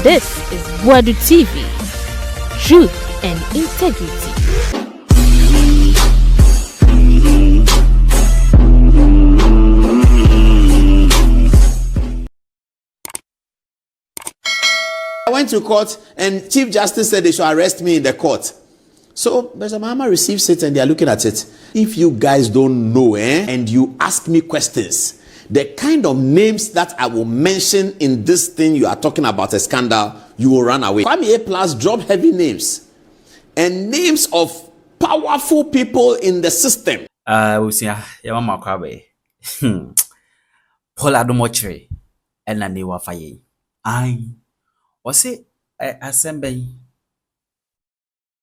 This is Wadu TV, truth and integrity. I went to court and Chief Justice said they should arrest me in the court. So Mr. Mahama receives it and they are looking at it. If you guys don't know and you ask me questions, the kind of names that I will mention in this thing you are talking about, a scandal, you will run away. Kwame A Plus drop heavy names and names of powerful people in the system. We'll see. Yama Makwabe. Paul Adom Otchere and Nani Wafaye. Ose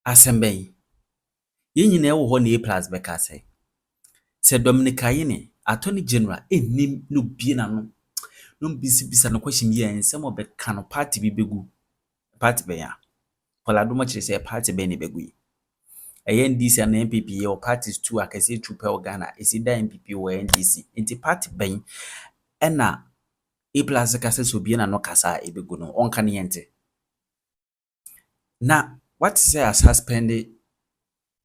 assemble yin nyina wo ho na A plus beka se Dominica yene attorney general enim no bie na no bisa no question ye ensem obeka no party bi begu party be ya Paul Adom Otchere say party be ne begu yi NDC and NPP ye parties two akase trooper Ghana esi da NPP wo NDC enti party ben ena A plus kase so bie na no kasa ebegu no onka ne yente na what say as suspended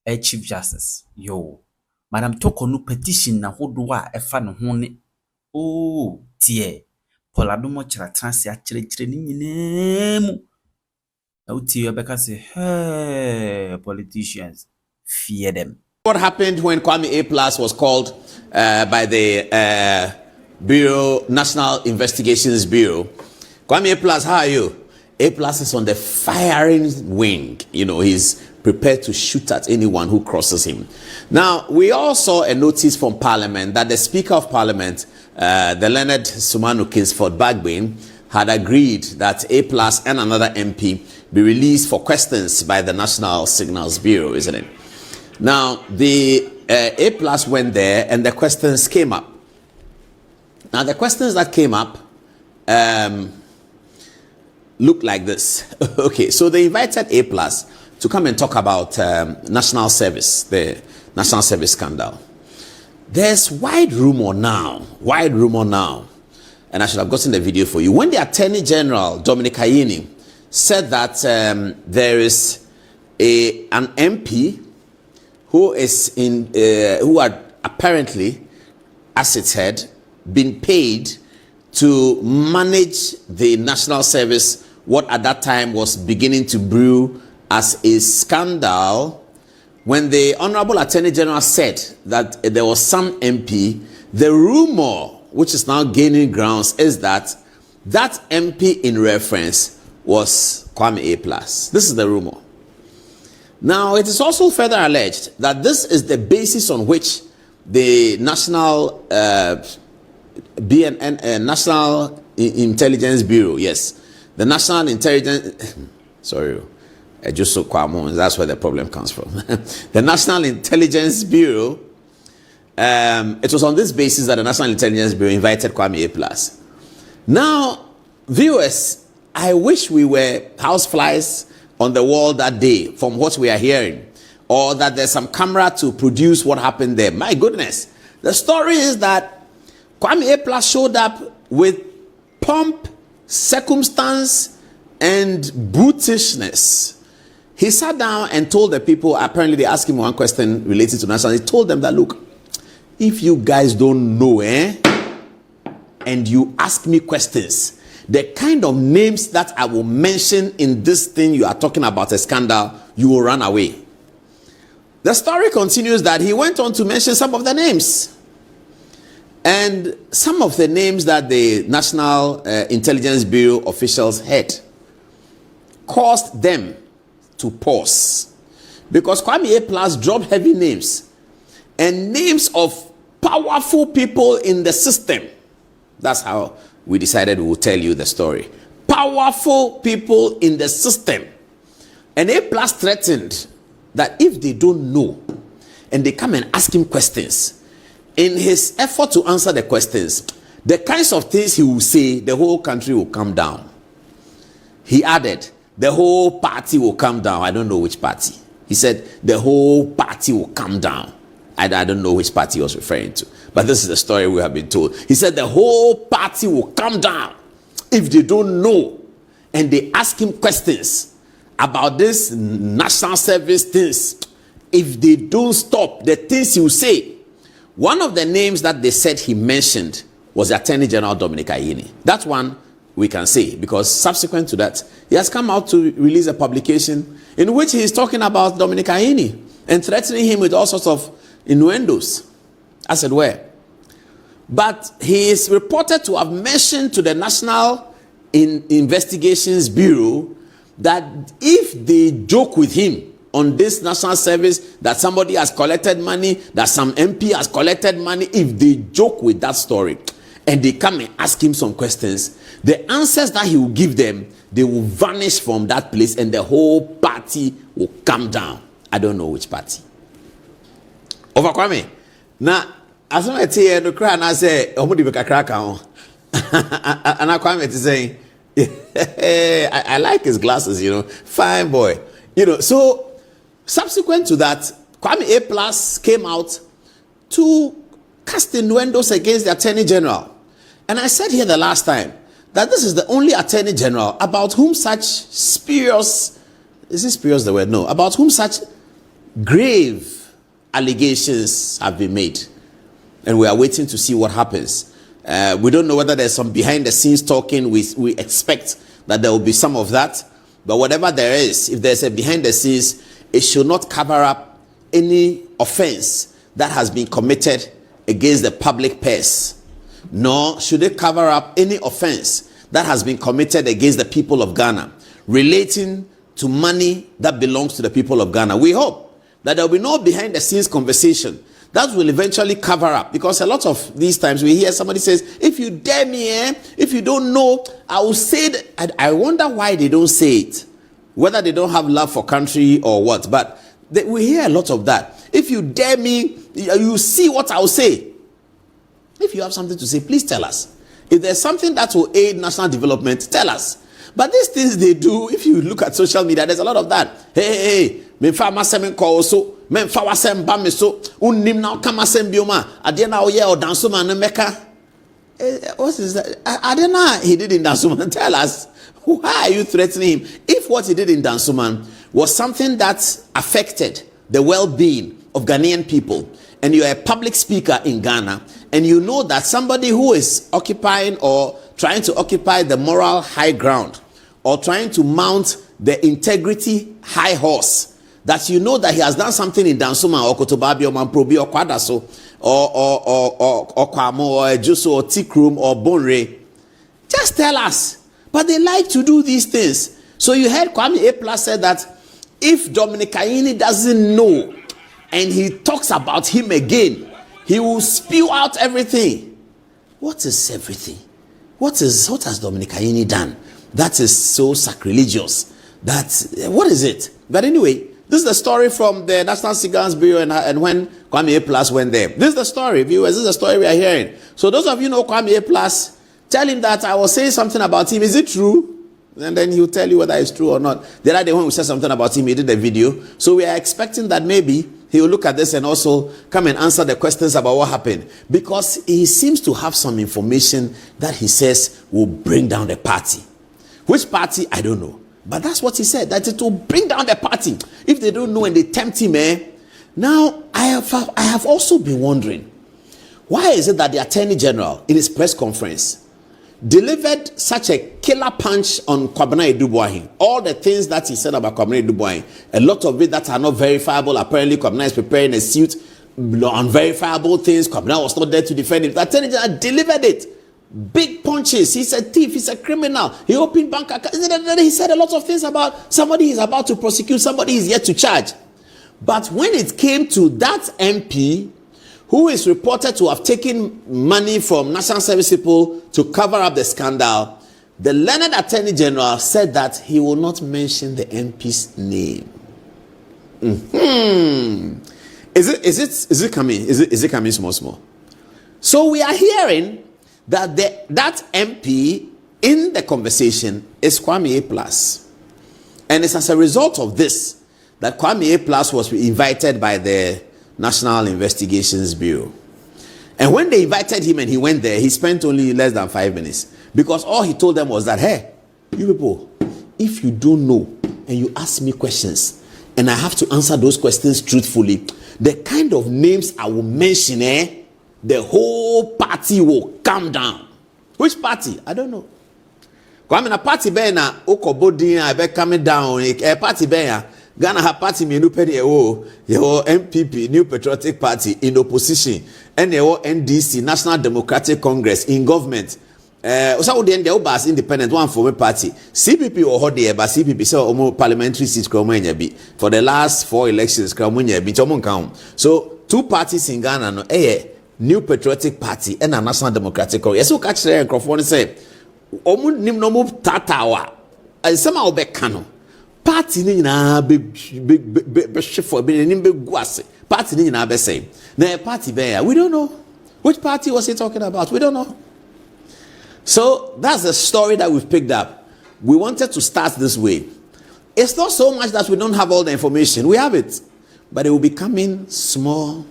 a chief justice yo madam toko no petition na hodo a efa no ho ne tie Paul Adom Otchere transi a kire ni nyinemu na utie obeka say hey politicians fear them. What happened when Kwame A Plus was called by the Bureau, National Investigations Bureau? Kwame A Plus, how are you? A Plus is on the firing wing. You know, he's prepared to shoot at anyone who crosses him. Now, we all saw a notice from Parliament that the Speaker of Parliament, the Leonard Sumanu Kingsford Bagbin, had agreed that A Plus and another MP be released for questions by the National Signals Bureau, isn't it? Now, the A Plus went there and the questions came up. Now, the questions that came up look like this. Okay, so they invited A Plus to come and talk about national service, the national service scandal. There's wide rumor now, and I should have gotten the video for you. When the Attorney General, Dominic Ayini, said that there is an MP who had apparently, as its head, been paid to manage the national service, what at that time was beginning to brew as a scandal. When the Honorable Attorney General said that there was some MP, the rumor, which is now gaining grounds, is that that MP in reference was Kwame A Plus. This is the rumor. Now, it is also further alleged that this is the basis on which the National National Intelligence Bureau, yes, the National Intelligence, sorry, just so that's where the problem comes from. The National Intelligence Bureau, it was on this basis that the National Intelligence Bureau invited Kwame A Plus. Now, viewers, I wish we were houseflies on the wall that day from what we are hearing, or that there's some camera to produce what happened there. My goodness, the story is that Kwame A Plus showed up with pomp, circumstance, and brutishness. He sat down and told the people, apparently they asked him one question related to national. He told them that, look, if you guys don't know, and you ask me questions, the kind of names that I will mention in this thing you are talking about, a scandal, you will run away. The story continues that he went on to mention some of the names. And some of the names that the National Intelligence Bureau officials had caused them to pause. Because Kwame A Plus dropped heavy names and names of powerful people in the system. That's how we decided we would tell you the story. Powerful people in the system. And A Plus threatened that if they don't know and they come and ask him questions, in his effort to answer the questions, the kinds of things he will say, the whole country will come down. He added, the whole party will come down. I don't know which party. He said, the whole party will come down. I don't know which party he was referring to. But this is the story we have been told. He said, the whole party will come down if they don't know and they ask him questions about this national service things, if they don't stop the things he will say. One of the names that they said he mentioned was the Attorney General Dominic Ayine. That one we can say, because subsequent to that, he has come out to release a publication in which he is talking about Dominic Ayine and threatening him with all sorts of innuendos, as it were. But he is reported to have mentioned to the National Investigations Bureau that if they joke with him on this national service, that somebody has collected money, that some MP has collected money, if they joke with that story and they come and ask him some questions, the answers that he will give them, they will vanish from that place and the whole party will come down. I don't know which party. Overcome. Now, as I say, the crowd, I say, "Oh, we can crack on." And I come to saying, I like his glasses, fine boy, So subsequent to that, Kwame A Plus came out to cast innuendos against the Attorney General. And I said here the last time that this is the only Attorney General about whom such spurious, is this spurious the word? No, about whom such grave allegations have been made. And we are waiting to see what happens. We don't know whether there's some behind the scenes talking. We expect that there will be some of that. But whatever there is, if there's a behind the scenes, it should not cover up any offense that has been committed against the public purse. Nor should it cover up any offense that has been committed against the people of Ghana relating to money that belongs to the people of Ghana. We hope that there will be no behind the scenes conversation that will eventually cover up, because a lot of these times we hear somebody says, if you dare me, if you don't know, I will say that. I wonder why they don't say it, whether they don't have love for country or what, but we hear a lot of that. If you dare me, you see what I will say. If you have something to say, please tell us. If there's something that will aid national development, tell us. But these things they do, if you look at social media, there's a lot of that. Hey, me fa masem ko so, me fa wasem ba me so, unnim na ka masem bioma, ade na oye o dansoma no meka. What is that? Ade na he did in Dansoman. Tell us, why are you threatening him? If what he did in Dansoman was something that affected the well-being of Ghanaian people, and you're a public speaker in Ghana, and you know that somebody who is occupying or trying to occupy the moral high ground, or trying to mount the integrity high horse, that you know that he has done something in Dansuma or Kotobabi or Mamprobi or Kwadaso or Kwamo or Ejuso or Tikrum or Bonre, just tell us. But they like to do these things. So you heard Kwame A Plus said that if Dominic Ayine doesn't know and he talks about him again, he will spew out everything. What is everything? What has Dominic Ayine done that is so sacrilegious? What is it? But anyway, this is the story from the National Surveillance Bureau and when Kwame A Plus went there. This is the story, viewers. This is the story we are hearing. So those of you know Kwame A Plus, tell him that I was saying something about him. Is it true? And then he'll tell you whether it's true or not. The other day when we said something about him, he did a video. So we are expecting that maybe he will look at this and also come and answer the questions about what happened. Because he seems to have some information that he says will bring down the party. Which party? I don't know. But that's what he said, that it will bring down the party. If they don't know and they tempt him, Now, I have also been wondering, why is it that the Attorney General in his press conference delivered such a killer punch on Kwabena Edubuahin? All the things that he said about Kwabena Edubuahin, a lot of it that are not verifiable. Apparently, Kwabena is preparing a suit, unverifiable things. Kwabena was not there to defend him. The Attorney General delivered it. Big punches. He's a thief. He's a criminal. He opened bank accounts. He said a lot of things about somebody he's about to prosecute, somebody he's yet to charge. But when it came to that MP who is reported to have taken money from national service people to cover up the scandal, the learned Attorney General said that he will not mention the MP's name. Is it coming? Is it coming small? So we are hearing that that MP in the conversation is Kwame A Plus. And it's as a result of this that Kwame A Plus was invited by the National Investigations Bureau. And when they invited him and he went there, he spent only less than 5 minutes. Because all he told them was that, hey, you people, if you don't know and you ask me questions and I have to answer those questions truthfully, the kind of names I will mention, the whole party will calm down. Which party? I don't know. Kwame na party be na okobodin I be coming down. Party be ya Ghana ha party me no pede your MPP, New Patriotic Party in opposition, and your NDC, National Democratic Congress in government. So the end the independent one for my party. CPP or hot there, but CPP so almost parliamentary seats for the last 4 elections. So 2 parties in Ghana no New Patriotic Party and a National Democratic Congress. So catch the microphone and say, "Omu nim no mu tatawa." And somehow be kano. Party ni na be for be nim be guase. Party ni na be say. Na party be we don't know. Which party was he talking about? We don't know. So that's the story that we've picked up. We wanted to start this way. It's not so much that we don't have all the information. We have it. But it will be coming small,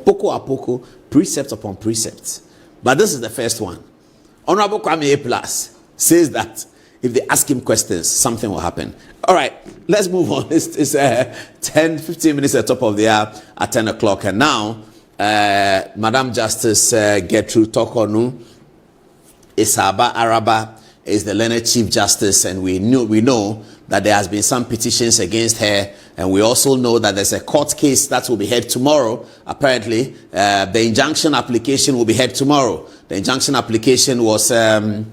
poco a poco, precept upon precept. But this is the first one. Honorable Kwame A+ says that if they ask him questions, something will happen. All right, let's move on. It's 10, 15 minutes at the top of the hour at 10 o'clock. And now, Madam Justice Gertrude Tokonu Isaba Araba is the learned Chief Justice, and we know that there has been some petitions against her, and we also know that there's a court case that will be heard tomorrow. Apparently, the injunction application will be heard tomorrow. The injunction application was adjourned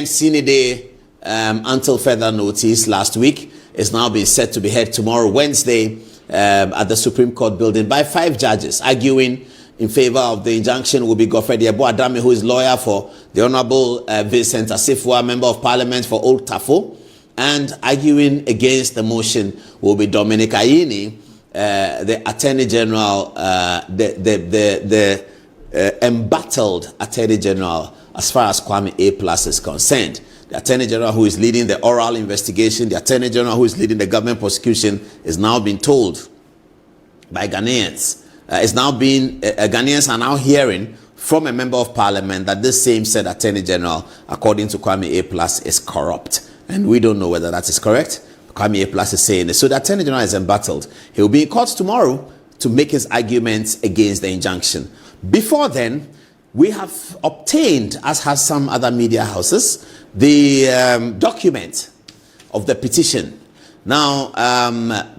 sine die until further notice last week. It's now been set to be heard tomorrow, Wednesday, at the Supreme Court building by 5 judges. Arguing in favor of the injunction will be Godfrey Adom, who is lawyer for the Honorable Vincent Asifua, Member of Parliament for Old Tafo, and arguing against the motion will be Dominic Ayini, the Attorney General, the embattled Attorney General as far as Kwame A+ is concerned. The Attorney General who is leading the oral investigation, the Attorney General who is leading the government prosecution is now being told by Ghanaians. Ghanaians are now hearing from a member of parliament that this same said Attorney General, according to Kwame A+, is corrupt. And we don't know whether that is correct. Kwame A+ is saying it. So the Attorney General is embattled. He will be in court tomorrow to make his arguments against the injunction. Before then, we have obtained, as has some other media houses, the document of the petition. Now,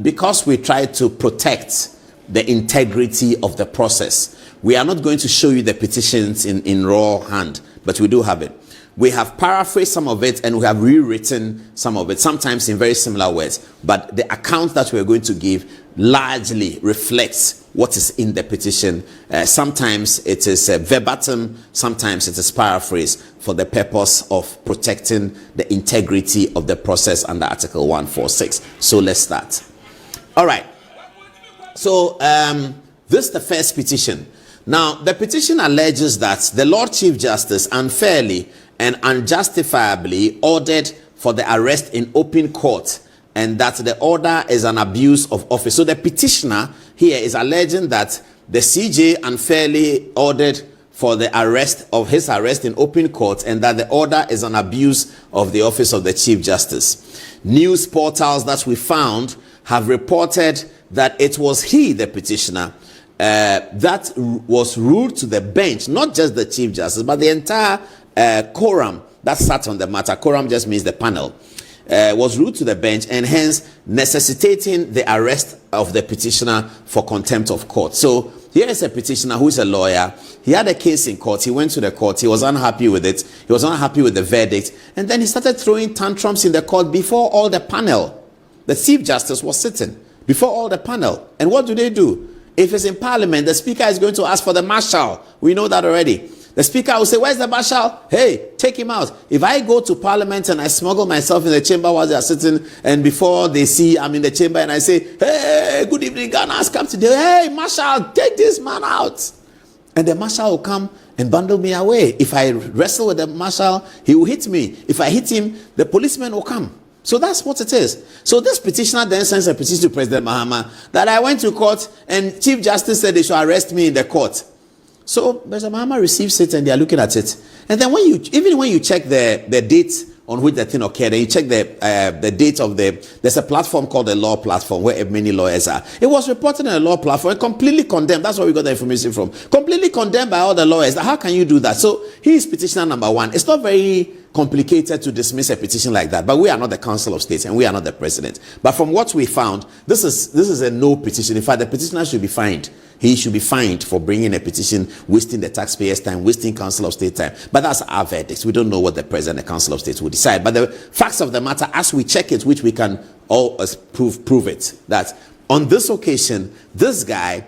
because we try to protect the integrity of the process, we are not going to show you the petitions in raw hand, but we do have it. We have paraphrased some of it and we have rewritten some of it, sometimes in very similar words, but the account that we're going to give largely reflects what is in the petition. Sometimes it is verbatim, sometimes it is paraphrased for the purpose of protecting the integrity of the process under Article 146. So let's start. All right. So this is the first petition. Now, the petition alleges that the Lord Chief Justice unfairly and unjustifiably ordered for the arrest in open court, and that the order is an abuse of office. So the petitioner here is alleging that the CJ unfairly ordered for the arrest in open court, and that the order is an abuse of the office of the Chief Justice. News portals that we found have reported that it was he, the petitioner, that was ruled to the bench, not just the Chief Justice, but the entire quorum that sat on the matter. Quorum just means the panel. Was ruled to the bench, and hence necessitating the arrest of the petitioner for contempt of court. So here is a petitioner who is a lawyer. He had a case in court. He went to the court. He was unhappy with it. He was unhappy with the verdict. And then he started throwing tantrums in the court before all the panel. The Chief Justice was sitting before all the panel. And what do? If it's in Parliament, the Speaker is going to ask for the marshal. We know that already. The Speaker will say, "Where's the marshal? Hey, take him out." If I go to Parliament and I smuggle myself in the chamber while they are sitting, and before they see I'm in the chamber, and I say, "Hey, good evening, Ghana, come today. Hey, marshal, take this man out." And the marshal will come and bundle me away. If I wrestle with the marshal, he will hit me. If I hit him, the policeman will come. So that's what it is. So this petitioner then sends a petition to President Mahama that I went to court and Chief Justice said they should arrest me in the court. So President Mahama receives it and they are looking at it. And then when you check the date on which the thing occurred, and you check the date of there's a platform called the Law Platform where many lawyers are. It was reported on a Law Platform and completely condemned. That's where we got the information from. Completely condemned by all the lawyers. How can you do that? So he is petitioner number one. It's not very complicated to dismiss a petition like that, but we are not the Council of State and we are not the president. But from what we found, this is a no petition. In fact, the petitioner should be fined. He should be fined for bringing a petition, wasting the taxpayers' time, wasting Council of State time. But that's our verdict. We don't know what the president and the Council of State will decide. But the facts of the matter, as we check it, which we can all prove it, that on this occasion, this guy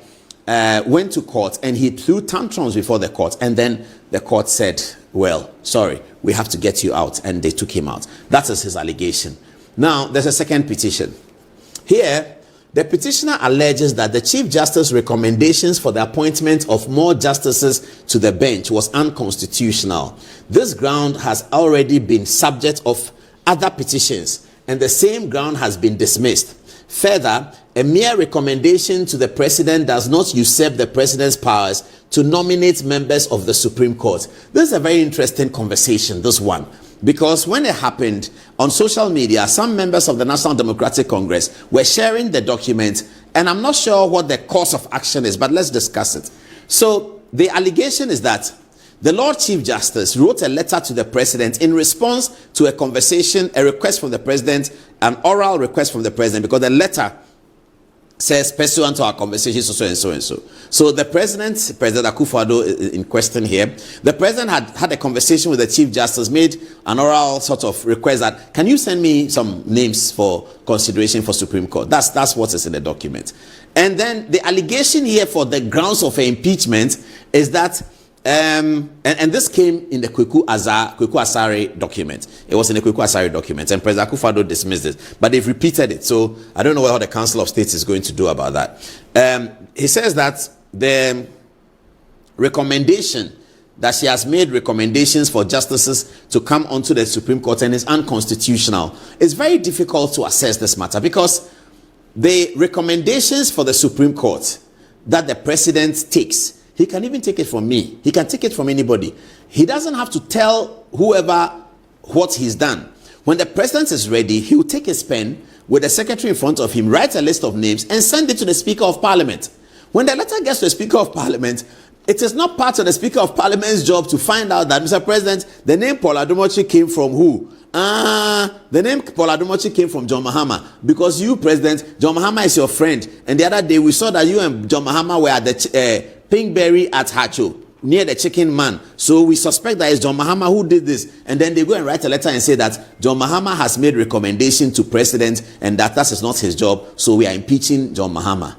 went to court and he threw tantrums before the court, and then the court said, well, sorry, we have to get you out, and they took him out. That is his allegation. Now, there's a second petition. Here, the petitioner alleges that the Chief Justice's recommendations for the appointment of more justices to the bench was unconstitutional. This ground has already been subject of other petitions, and the same ground has been dismissed. Further, a mere recommendation to the president does not usurp the president's powers to nominate members of the Supreme Court. This is a very interesting conversation, this one, because when it happened on social media, some members of the National Democratic Congress were sharing the document, and I'm not sure what the course of action is, but let's discuss it. So the allegation is that the Lord Chief Justice wrote a letter to the president in response to a conversation, a request from the president, an oral request from the president, because the letter says, pursuant to our conversation, so and so and so. So the President Akufo-Addo in question here, the president had a conversation with the Chief Justice, made an oral sort of request that, can you send me some names for consideration for Supreme Court? That's what is in the document. And then the allegation here for the grounds of impeachment is that and this came in the Kweku Asare document. It was in the Kweku Asare document, and President Akufo-Addo dismissed it, but they've repeated it. So I don't know what the Council of State is going to do about that. He says that the recommendation that she has made recommendations for justices to come onto the Supreme Court and is unconstitutional. It's very difficult to assess this matter because the recommendations for the Supreme Court that the president takes, he can even take it from me. He can take it from anybody. He doesn't have to tell whoever what he's done. When the president is ready, he will take his pen with the secretary in front of him, write a list of names, and send it to the Speaker of Parliament. When the letter gets to the Speaker of Parliament, it is not part of the Speaker of Parliament's job to find out that, Mr. President, the name Paul Adom Otchere came from who? The name Paul Adom Otchere came from John Mahama, because you, President, John Mahama is your friend. And the other day we saw that you and John Mahama were at the Pinkberry at Hacho, near the Chicken Man. So we suspect that it's John Mahama who did this. And then they go and write a letter and say that John Mahama has made recommendation to President and that is not his job. So we are impeaching John Mahama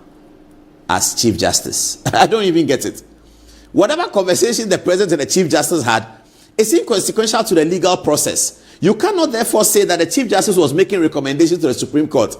as Chief Justice. I don't even get it. Whatever conversation the President and the Chief Justice had, it's inconsequential to the legal process. You cannot therefore say that the Chief Justice was making recommendations to the Supreme Court.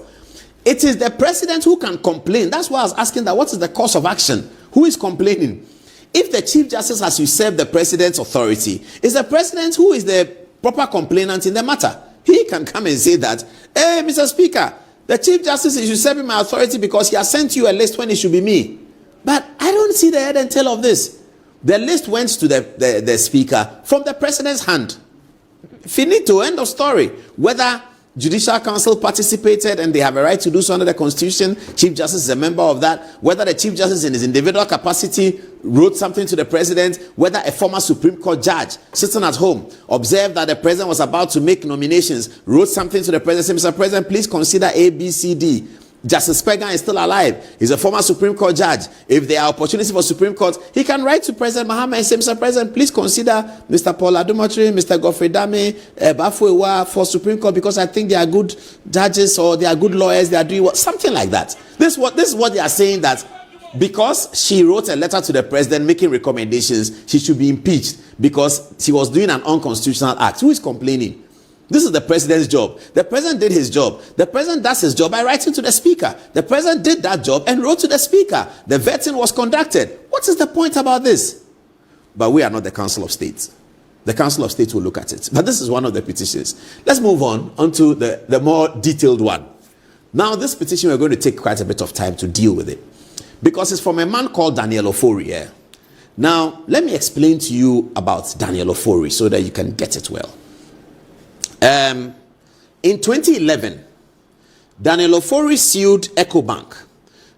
It is the President who can complain. That's why I was asking that, what is the course of action? Who is complaining? If the Chief Justice has usurped the President's authority, it's the President who is the proper complainant in the matter. He can come and say that, hey, Mr. Speaker, the Chief Justice is usurping my authority because he has sent you a list when it should be me. But I don't see the head and tail of this. The list went to the Speaker from the President's hand. Finito, end of story. Whether Judicial Council participated and they have a right to do so under the Constitution, Chief Justice is a member of that. Whether the Chief Justice in his individual capacity wrote something to the President, whether a former Supreme Court judge sitting at home observed that the President was about to make nominations, wrote something to the President, said, Mr. President, please consider A, B, C, D. Justice Pegan is still alive. He's a former Supreme Court judge. If there are opportunities for Supreme Court, he can write to President Mahama and say, Mr. President, please consider Mr. Paul Adom Otchere, Mr. Godfrey Dame, Bafuewa for Supreme Court because I think they are good judges or they are good lawyers. They are doing what, something like that. This is what they are saying, that because she wrote a letter to the President making recommendations, she should be impeached because she was doing an unconstitutional act. Who is complaining? This is the President's job. The President did his job. The President does his job by writing to the Speaker. The President did that job and wrote to the Speaker. The vetting was conducted. What is the point about this? But we are not the Council of State. The Council of State will look at it. But this is one of the petitions. Let's move on to the more detailed one. Now, this petition, we're going to take quite a bit of time to deal with it because it's from a man called Daniel Ofori. Now, let me explain to you about Daniel Ofori so that you can get it well. In 2011, Daniel Ofori sued EcoBank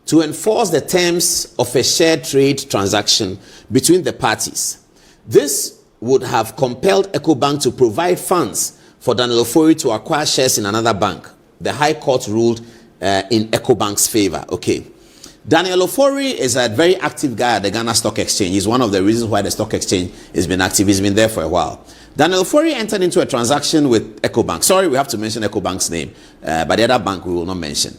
to enforce the terms of a shared trade transaction between the parties. This would have compelled EcoBank to provide funds for Daniel Ofori to acquire shares in another bank. The High Court ruled in EcoBank's favor. Okay. Daniel Ofori is a very active guy at the Ghana Stock Exchange. He's one of the reasons why the stock exchange has been active. He's been there for a while. Daniel Ofori entered into a transaction with EcoBank. Sorry, we have to mention EcoBank's name, but the other bank we will not mention.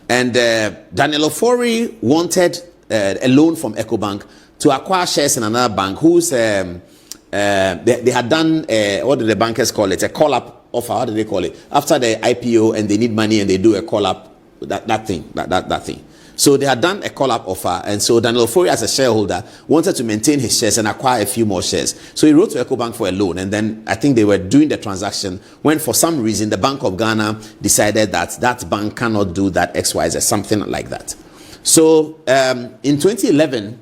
And Daniel Ofori wanted a loan from EcoBank to acquire shares in another bank whose they had done, what did the bankers call it? A call-up offer. How did they call it? After the IPO and they need money and they do a call-up, that thing. So they had done a call-up offer, and so Daniel Ofori, as a shareholder, wanted to maintain his shares and acquire a few more shares. So he wrote to EcoBank for a loan, and then I think they were doing the transaction when, for some reason, the Bank of Ghana decided that that bank cannot do that XYZ, something like that. So in 2011,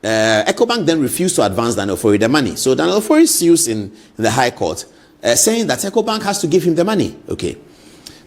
EcoBank then refused to advance Daniel Ofori the money. So Daniel Ofori sues in the High Court, saying that EcoBank has to give him the money. Okay.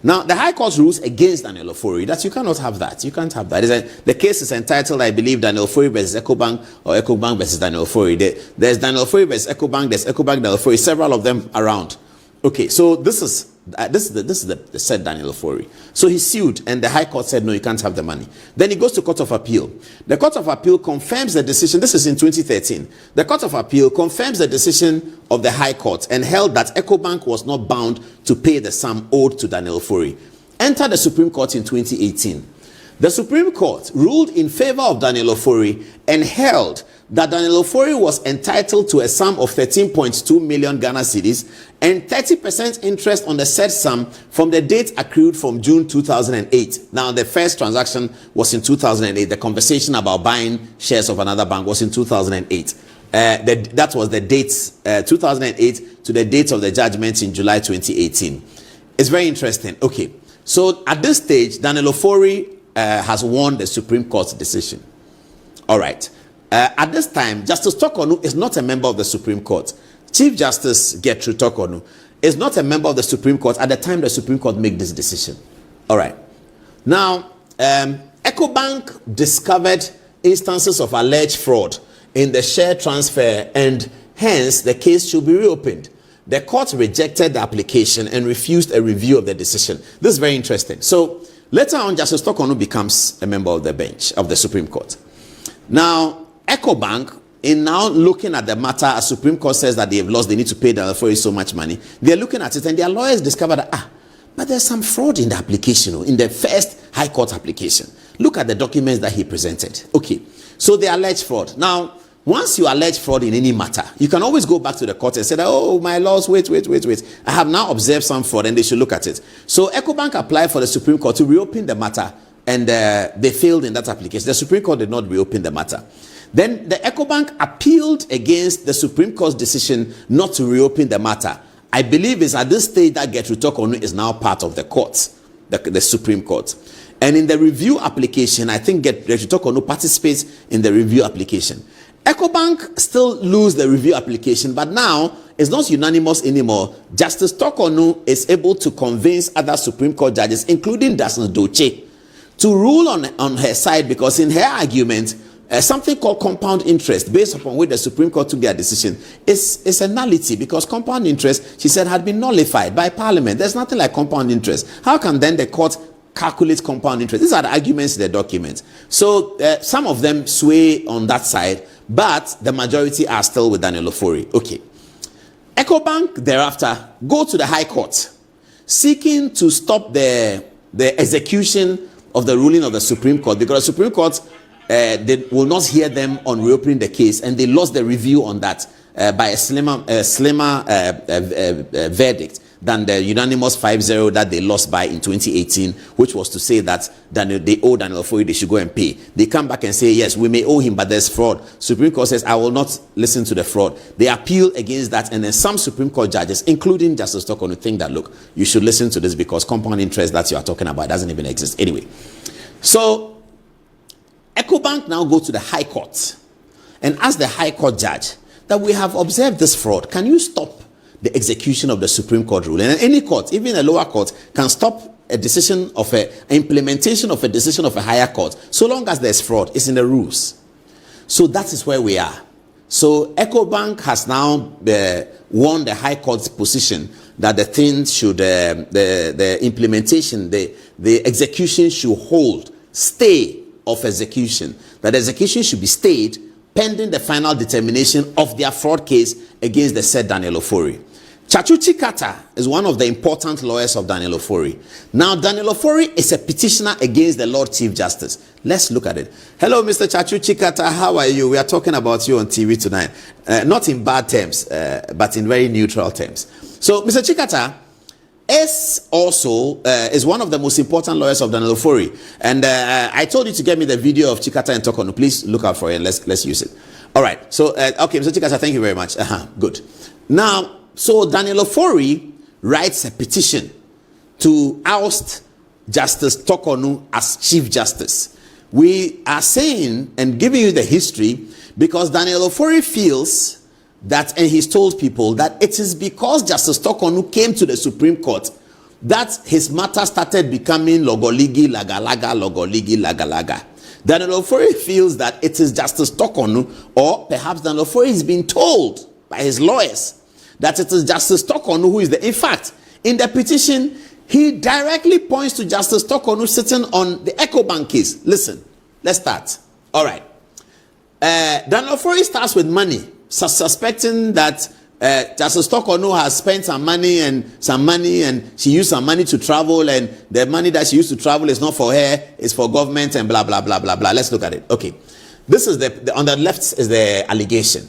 Now, the High Court rules against Daniel Ofori that you cannot have that. You can't have that. The case is entitled, I believe, Daniel Ofori versus EcoBank or EcoBank versus Daniel Ofori. There's Daniel Ofori versus EcoBank. There's EcoBank, Daniel Ofori, several of them around. Okay, so this is the said Daniel Ofori. So he sued, and the High Court said, no, you can't have the money. Then he goes to Court of Appeal. The Court of Appeal confirms the decision. This is in 2013. The Court of Appeal confirms the decision of the High Court and held that EcoBank was not bound to pay the sum owed to Daniel Ofori. Entered the Supreme Court in 2018. The Supreme Court ruled in favor of Daniel Ofori and held that Daniel Ofori was entitled to a sum of 13.2 million Ghana cedis and 30% interest on the said sum from the date accrued from June 2008. Now, the first transaction was in 2008. The conversation about buying shares of another bank was in 2008. That was the dates, 2008 to the date of the judgment in July 2018. It's very interesting. Okay, so at this stage, Daniel Ofori has won the Supreme Court's decision. All right. At this time, Justice Tokonu is not a member of the Supreme Court. Chief Justice Gertrude Tokonu is not a member of the Supreme Court at the time the Supreme Court made this decision. All right. Now, EcoBank discovered instances of alleged fraud in the share transfer, and hence the case should be reopened. The court rejected the application and refused a review of the decision. This is very interesting. So later on, Justice Tokonu becomes a member of the bench of the Supreme Court. Now, EcoBank, in now looking at the matter, as Supreme Court says that they have lost, they need to pay Daniel Ofori so much money. They're looking at it, and their lawyers discovered that, but there's some fraud in the application, in the first High Court application. Look at the documents that he presented. Okay, so they allege fraud. Now, once you allege fraud in any matter, you can always go back to the court and say, oh, my laws, wait. I have now observed some fraud, and they should look at it. So EcoBank applied for the Supreme Court to reopen the matter, and they failed in that application. The Supreme Court did not reopen the matter. Then the EcoBank appealed against the Supreme Court's decision not to reopen the matter. I believe it's at this stage that Gertrude Tokonu is now part of the court, the Supreme Court. And in the review application, I think Gertrude Tokonu participates in the review application. EcoBank still lose the review application, but now it's not unanimous anymore. Justice Tokonu is able to convince other Supreme Court judges, including Justice Doche, to rule on her side, because in her argument, something called compound interest, based upon which the Supreme Court took their decision, is a nullity, because compound interest, she said, had been nullified by Parliament. There's nothing like compound interest. How can then the court calculate compound interest? These are the arguments in the document. So some of them sway on that side, but the majority are still with Daniel Ofori. Okay. EcoBank thereafter go to the High Court, seeking to stop the execution of the ruling of the Supreme Court, because the Supreme Court they will not hear them on reopening the case, and they lost the review on that by a slimmer verdict than the unanimous 5-0 that they lost by in 2018, which was to say that they owe Daniel Ofori, they should go and pay. They come back and say, yes, we may owe him, but there's fraud. Supreme Court says, I will not listen to the fraud. They appeal against that, and then some Supreme Court judges, including Justice Tokonu, think that, look, you should listen to this because compound interest that you are talking about doesn't even exist. Anyway, so EcoBank now go to the High Court and ask the High Court judge that we have observed this fraud. Can you stop the execution of the Supreme Court ruling. And any court, even a lower court, can stop a decision of implementation of a decision of a higher court, so long as there's fraud. It's in the rules. So that is where we are. So EcoBank has now won the High Court's position that the thing should, the implementation, the execution should hold, stay of execution. That execution should be stayed pending the final determination of their fraud case against the said Daniel Ofori. Chachuchi Kata is one of the important lawyers of Daniel Ofori. Now, Daniel Ofori is a petitioner against the Lord Chief Justice. Let's look at it. Hello, Mr. Chachuchi Kata. How are you? We are talking about you on TV tonight. Not in bad terms, but in very neutral terms. So, Mr. Chikata is one of the most important lawyers of Daniel Ofori. And I told you to get me the video of Chikata and Tokonu. Please look out for it. Let's use it. All right. So, okay, Mr. Chikata, thank you very much. Good. Now, so Daniel Ofori writes a petition to oust Justice Tokonu as Chief Justice. We are saying and giving you the history because Daniel Ofori feels that, and he's told people that it is because Justice Tokonu came to the Supreme Court that his matter started becoming logoligi, lagalaga, logoligi, lagalaga. Daniel Ofori feels that it is Justice Tokonu, or perhaps Daniel Ofori is being told by his lawyers that it is Justice Tokonu who is in fact, in the petition, he directly points to Justice Tokonu sitting on the EcoBank case. Listen, let's start. All right. Daniel Ofori starts with money, suspecting that Justice Tokonu has spent some money and she used some money to travel, and the money that she used to travel is not for her, it's for government and blah, blah, blah, blah, blah. Let's look at it. Okay. This is on the left is the allegation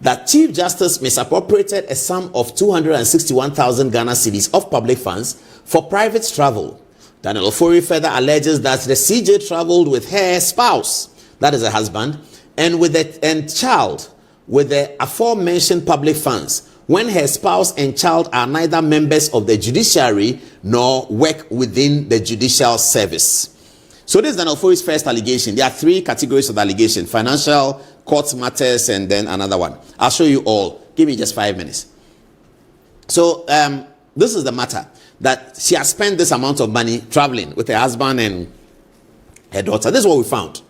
that Chief Justice misappropriated a sum of 261,000 Ghana cedis of public funds for private travel. Daniel Ofori further alleges that the CJ traveled with her spouse, that is her husband, and child with the aforementioned public funds, when her spouse and child are neither members of the judiciary nor work within the judicial service. So this is Daniel Ofori's first allegation. There are three categories of allegation: financial, court matters, and then another one. I'll show you all. Give me just 5 minutes. So this is the matter, that she has spent this amount of money traveling with her husband and her daughter. This is what we found.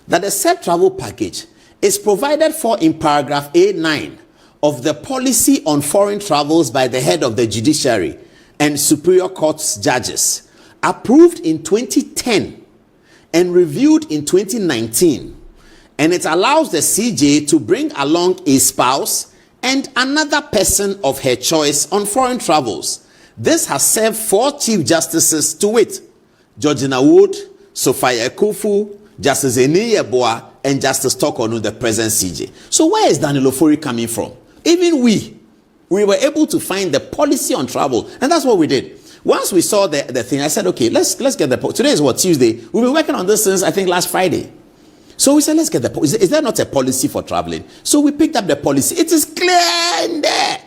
That the said travel package is provided for in paragraph A9 of the policy on foreign travels by the head of the judiciary and superior court's judges, approved in 2010 and reviewed in 2019. And it allows the CJ to bring along a spouse and another person of her choice on foreign travels. This has served 4 Chief Justices, to wit, Georgina Wood, Sophia Kufu, Justice Eni Yeboah, and Justice Tokonu, the present CJ. So where is Daniel Ofori coming from? Even we were able to find the policy on travel, and that's what we did. Once we saw the thing, I said, okay, let's get the today is what, Tuesday. We've been working on this since I think last Friday. So we said, let's get the is there not a policy for traveling? So we picked up the policy. It is clear in there.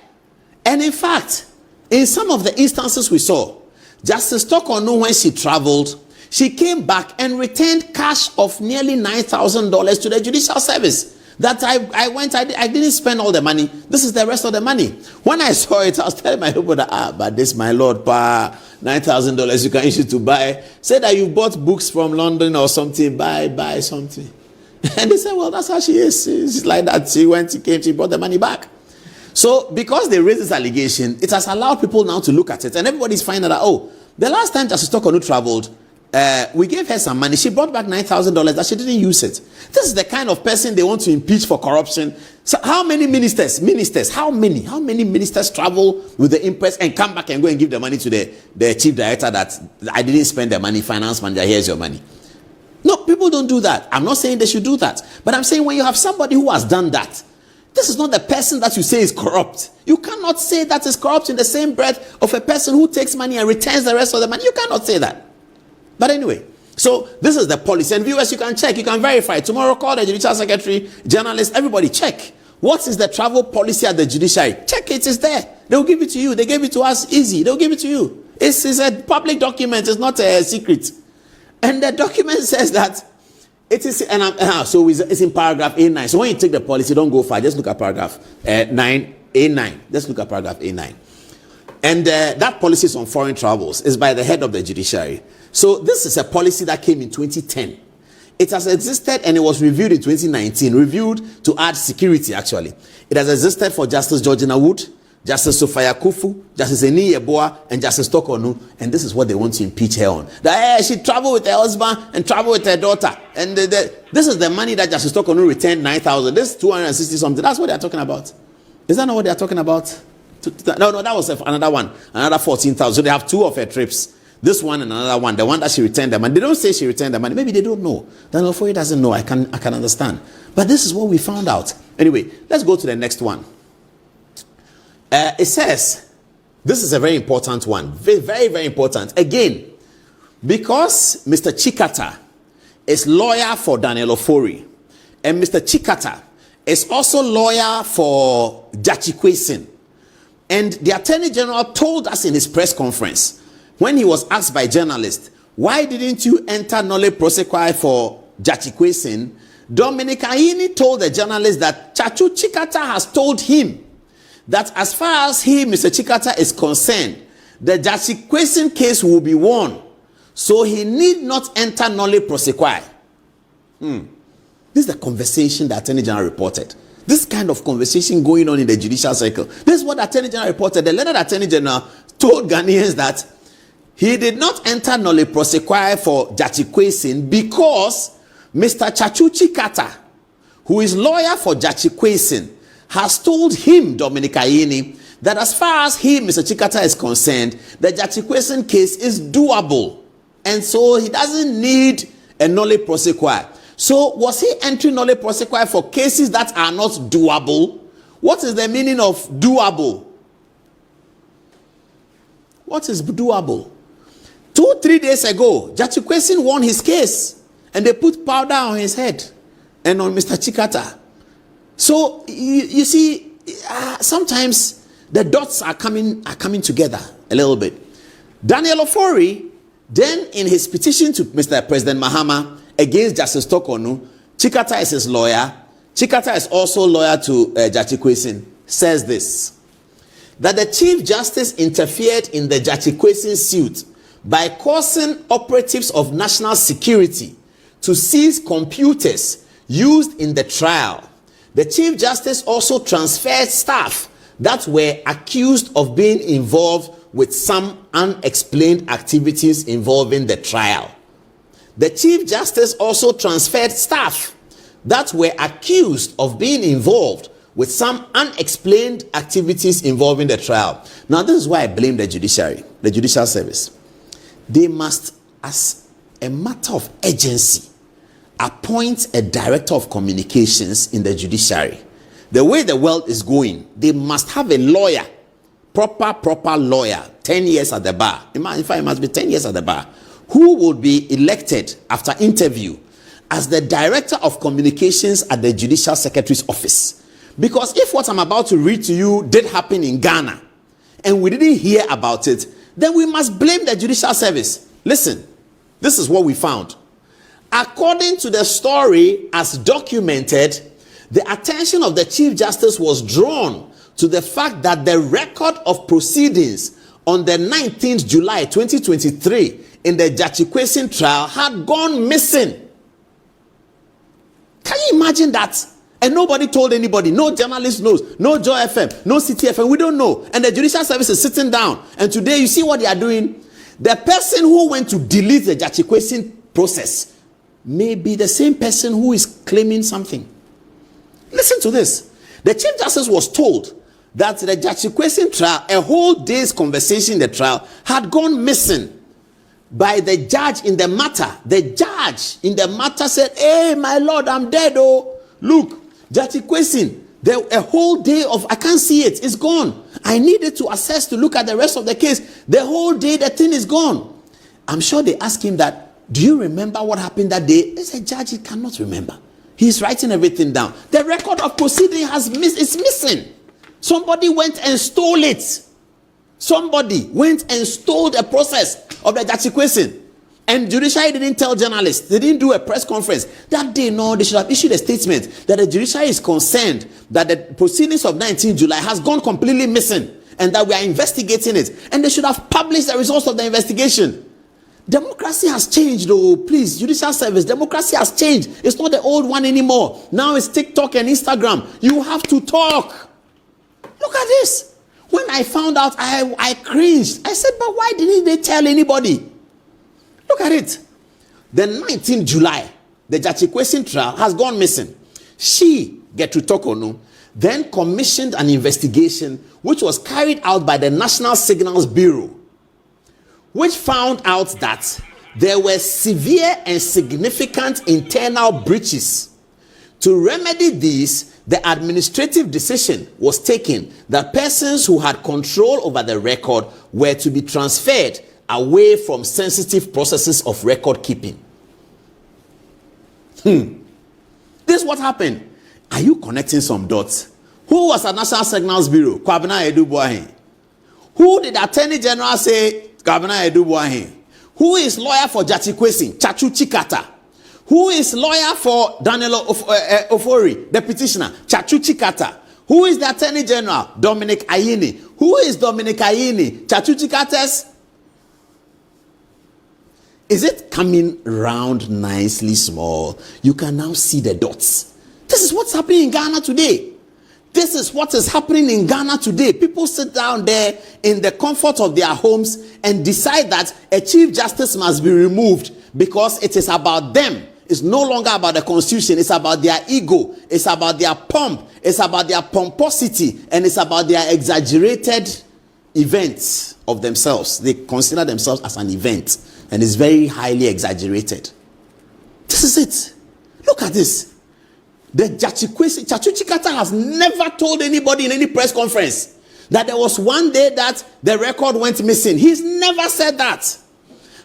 And in fact, in some of the instances we saw, Justice Tokonu, when she traveled, she came back and returned cash of nearly $9,000 to the judicial service. That I didn't spend all the money. This is the rest of the money. When I saw it, I was telling my people that, but this, my Lord, $9,000 you can issue to buy. Say that you bought books from London or something, buy something. And they said, well, that's how she is. She's like that. She came, she brought the money back. So because they raised this allegation, it has allowed people now to look at it. And everybody's finding out, oh, the last time Justice Tokonu traveled, we gave her some money. She brought back $9,000 that she didn't use it. This is the kind of person they want to impeach for corruption. So how many ministers, how many ministers travel with the impress and come back and go and give the money to the chief director that I didn't spend the money, finance manager, here's your money. No, people don't do that. I'm not saying they should do that. But I'm saying when you have somebody who has done that, this is not the person that you say is corrupt. You cannot say that is corrupt in the same breath of a person who takes money and returns the rest of the money. You cannot say that. But anyway, so this is the policy. And viewers, you can check, you can verify. Tomorrow, call the judicial secretary, journalists, everybody, check. What is the travel policy at the judiciary? Check it, it's there. They'll give it to you. They gave it to us easy. They'll give it to you. It's a public document. It's not a secret. And the document says that it is, so it's in paragraph A9. So when you take the policy, don't go far. Just look at paragraph 9 A9. Let's look at paragraph A9. And that policy is on foreign travels. Is by the head of the judiciary. So this is a policy that came in 2010. It has existed and it was reviewed in 2019. Reviewed to add security, actually. It has existed for Justice Georgina Wood, Justice Sophia Kufu, Justice Eni Yeboah, and Justice Tokonu. And this is what they want to impeach her on. That she traveled with her husband and traveled with her daughter. And this is the money that Justice Tokonu returned, 9,000. This is 260 something. That's what they're talking about. Is that not what they're talking about? No, that was another one. Another 14,000. So they have two of her trips. This one and another one. The one that she returned the money. They don't say she returned the money. Maybe they don't know. Adom Otchere doesn't know. I can understand. But this is what we found out. Anyway, let's go to the next one. It says, this is a very important one. Very, very, very important. Again, because Mr. Chikata is lawyer for Daniel Otchere, and Mr. Chikata is also lawyer for Jachi Kwesin. And the Attorney General told us in his press conference, when he was asked by journalists, why didn't you enter nolle prosequi for Jachi Kwesin? Dominic Ayini told the journalist that Chachu Chikata has told him that as far as he, Mr. Chikata, is concerned, the Jachi Kwesin case will be won. So he need not enter nolle prosequi. This is the conversation the Attorney General reported. This kind of conversation going on in the judicial circle. This is what the Attorney General reported. The letter Attorney General told Ghanaians that he did not enter nolle prosequi for Jachi Kwesin because Mr. Chachu Chikata, who is lawyer for Jachi Kwesin, has told him, Dominic Ayini, that as far as he, Mr. Chikata, is concerned, the Jachi Kwesin case is doable. And so he doesn't need a nolle prosequi. So was he entering nolle prosequi for cases that are not doable? What is the meaning of doable? What is doable? 2-3 days ago, Jachi Kwesin won his case and they put powder on his head and on Mr. Chikata. So you see, sometimes the dots are coming together a little bit. Daniel Otchere, then in his petition to Mr. President Mahama against Justice Tokonu, Chikata is his lawyer. Chikata is also lawyer to Jachi Kwesin, says this, that the Chief Justice interfered in the Jachi Kwesin suit by causing operatives of national security to seize computers used in the trial. The Chief Justice also transferred staff that were accused of being involved with some unexplained activities involving the trial. The Chief Justice also transferred staff that were accused of being involved with some unexplained activities involving the trial. Now, this is why I blame the judiciary, the judicial service. They must, as a matter of urgency, appoint a director of communications in the judiciary. The way the world is going, they must have a lawyer, proper lawyer, 10 years at the bar. In fact, it must be 10 years at the bar, who will be elected after interview as the director of communications at the judicial secretary's office. Because if what I'm about to read to you did happen in Ghana and we didn't hear about it, then we must blame the judicial service. Listen, this is what we found. According to the story as documented, the attention of the Chief Justice was drawn to the fact that the record of proceedings on the 19th July 2023 in the Jachi Kwesin trial had gone missing. Can you imagine that? And nobody told anybody. No journalist knows. No Joy FM. No City FM. We don't know. And the judicial service is sitting down. And today you see what they are doing. The person who went to delete the Jachi Kwesin process may be the same person who is claiming something. Listen to this. The Chief Justice was told that the Jachi Kwesin trial, a whole day's conversation in the trial, had gone missing by the judge in the matter. The judge in the matter said, "Hey, my lord, I'm dead. Oh, look, Jachi Kwesin, a whole day of, I can't see it. It's gone. I needed to assess to look at the rest of the case. The whole day, the thing is gone." I'm sure they asked him that, "Do you remember what happened that day?" He said, "Judge, he cannot remember. He's writing everything down. The record of proceeding is missing. Somebody went and stole it. Somebody went and stole the process of the Jachi Kwesin." And judiciary didn't tell journalists. They didn't do a press conference. That day, no, they should have issued a statement that the judiciary is concerned that the proceedings of 19 July has gone completely missing and that we are investigating it. And they should have published the results of the investigation. Democracy has changed, though. Please, judicial service, democracy has changed. It's not the old one anymore. Now it's TikTok and Instagram. You have to talk. Look at this. When I found out, I cringed. I said, but why didn't they tell anybody? Look at it. The 19th July, the Jachikwesin trial has gone missing. She, Gertrude Tokonu, then commissioned an investigation which was carried out by the National Signals Bureau, which found out that there were severe and significant internal breaches. To remedy these, the administrative decision was taken that persons who had control over the record were to be transferred away from sensitive processes of record keeping. This is what happened. Are you connecting some dots? Who was at National Signals Bureau? Kwabena Edu-Boahen. Who did the Attorney General say? Kwabena Edu-Boahen. Who is lawyer for Jachikwesin? Chachu Chikata. Who is lawyer for Daniel Ofori, the petitioner? Chachu Chikata. Who is the Attorney General? Dominic Ayini. Who is Dominic Ayini? Chachu Chikata's. Is it coming round nicely small? You can now see the dots. This is what's happening in Ghana today. This is what is happening in Ghana today. People sit down there in the comfort of their homes and decide that a chief justice must be removed because it is about them. It's no longer about the constitution. It's about their ego. It's about their pomp. It's about their pomposity. And it's about their exaggerated events of themselves. They consider themselves as an event. And it's very highly exaggerated. This is it. Look at this. The Chachu Chikata has never told anybody in any press conference that there was one day that the record went missing. He's never said that.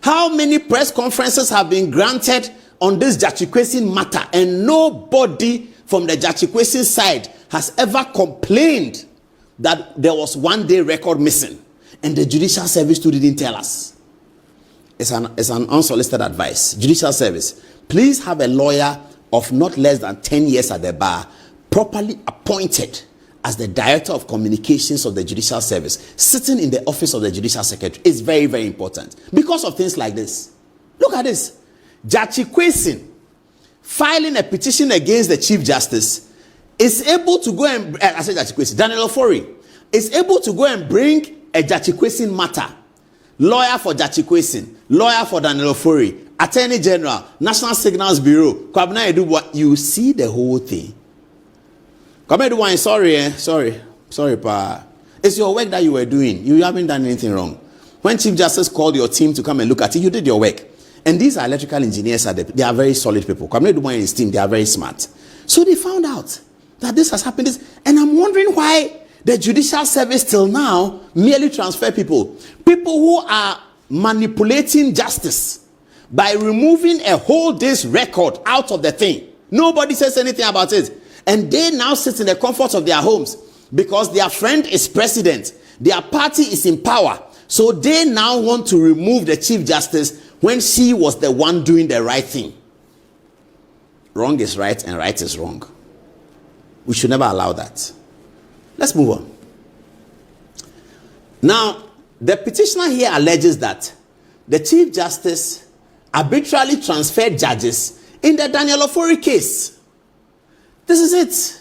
How many press conferences have been granted on this Jachikwesin matter, and nobody from the Jachikwesin side has ever complained that there was one day record missing, and the judicial service too didn't tell us. It's an unsolicited advice. Judicial service, please have a lawyer of not less than 10 years at the bar, properly appointed as the director of communications of the judicial service, sitting in the office of the judicial secretary. Is very, very important because of things like this. Look at this. Jachikwesin filing a petition against the chief justice is able to go and, I said Jachikwesin, Daniel Ofori is able to go and bring a Jachikwesin matter. Lawyer for Jachikwesin, lawyer for Daniel Ofori, Attorney General, National Signals Bureau, Kwabena Edu-Boahen. You see the whole thing. Kwabena Edu-Boahen, sorry, pa. It's your work that you were doing. You haven't done anything wrong. When Chief Justice called your team to come and look at it, you did your work. And these are electrical engineers. They are very solid people. Kwabena Edu-Boahen and his team, they are very smart. So they found out that this has happened. And I'm wondering why the judicial service till now merely transfer people who are manipulating justice by removing a whole day's record out of the thing. Nobody says anything about it. And they now sit in the comfort of their homes because their friend is president. Their party is in power. So they now want to remove the chief justice when she was the one doing the right thing. Wrong is right and right is wrong. We should never allow that. Let's move on. Now, the petitioner here alleges that the Chief Justice arbitrarily transferred judges in the Daniel Ofori case. This is it.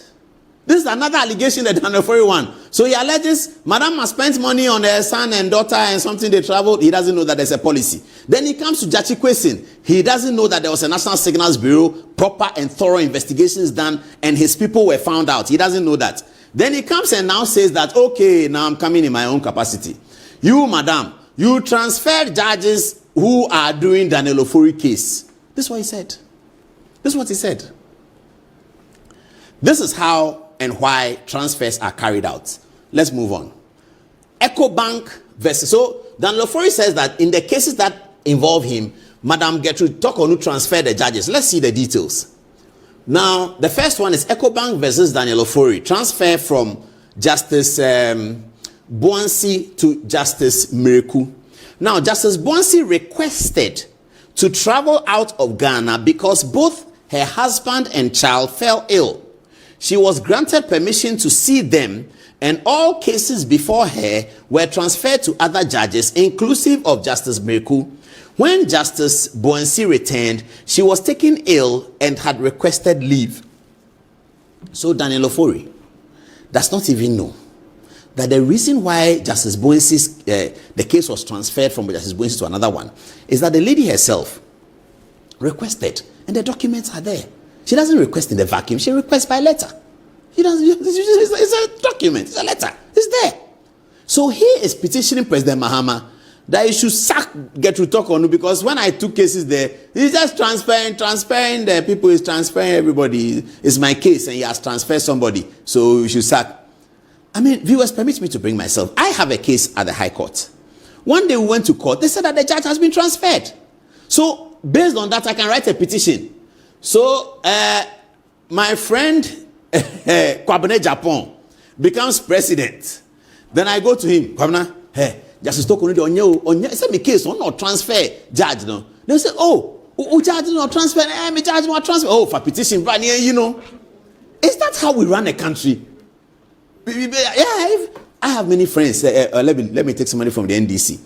This is another allegation that Daniel Ofori won. So he alleges Madam has spent money on her son and daughter and something they traveled. He doesn't know that there's a policy. Then he comes to Jachikwesin. He doesn't know that there was a National Signals Bureau, proper and thorough investigations done, and his people were found out. He doesn't know that. Then he comes and now says that, okay, now I'm coming in my own capacity. You, madam, you transferred judges who are doing Daniel Ofori case. This is what he said. This is what he said. This is how and why transfers are carried out. Let's move on. EcoBank versus... So, Daniel Ofori says that in the cases that involve him, Madam Gertrude Tokonu transferred the judges. Let's see the details. Now, the first one is EcoBank versus Daniel Ofori. Transfer from Justice Boansi to Justice Miraku. Now, Justice Boansi requested to travel out of Ghana because both her husband and child fell ill. She was granted permission to see them, and all cases before her were transferred to other judges, inclusive of Justice Miracle. When Justice Boansi returned, she was taken ill and had requested leave. So Daniel Ofori does not even know that the reason why Justice Boansi's the case was transferred from Justice Boansi to another one is that the lady herself requested, and the documents are there. She doesn't request in the vacuum, she requests by letter. She doesn't, it's a document, it's a letter, it's there. So he is petitioning President Mahama that he should sack Gertrude Tokonu, because when I took cases there, he's just transferring the people, he's transferring everybody. It's my case and he has transferred somebody, so you should sack. I mean, viewers, permit me to bring myself. I have a case at the High Court. One day we went to court, they said that the judge has been transferred. So based on that, I can write a petition. So my friend Kwabene Japan becomes president. Then I go to him, Kwabena, hey, Justice Tokonu onye say me case on not transfer judge no. They say, oh, judge not transfer, me judge not transfer. Oh, for petition, but you know, is that how we run a country? Yeah, I have many friends. Let me take some money from the NDC.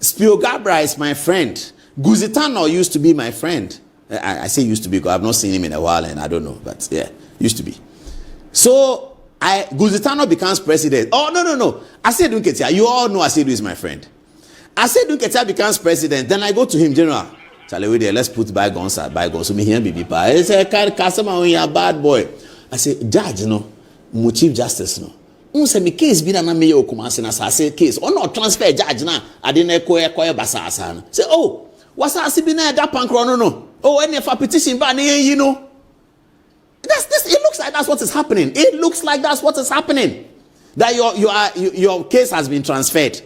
Spio Gabra is my friend. Guzitano used to be my friend. I say used to be because I've not seen him in a while and I don't know, but yeah, used to be. So Guzitano becomes president. Oh, no. Asedu Nketia, you all know Asedu is my friend. Asedu Nketia becomes president. Then I go to him, General. Charlie, let's put bygones at bygones. So me here, baby. I say, customer, when you're a bad boy. I say, Judge, no, Chief Justice, no. Say me case be na me yo kumase na say case. Oh no, transfer judge na. I didn't acquire basa. Say, oh, what's that? Be na that pankro no. Oh, any for petition, but you know. It looks like that's what is happening. It looks like that's what is happening. That your case has been transferred.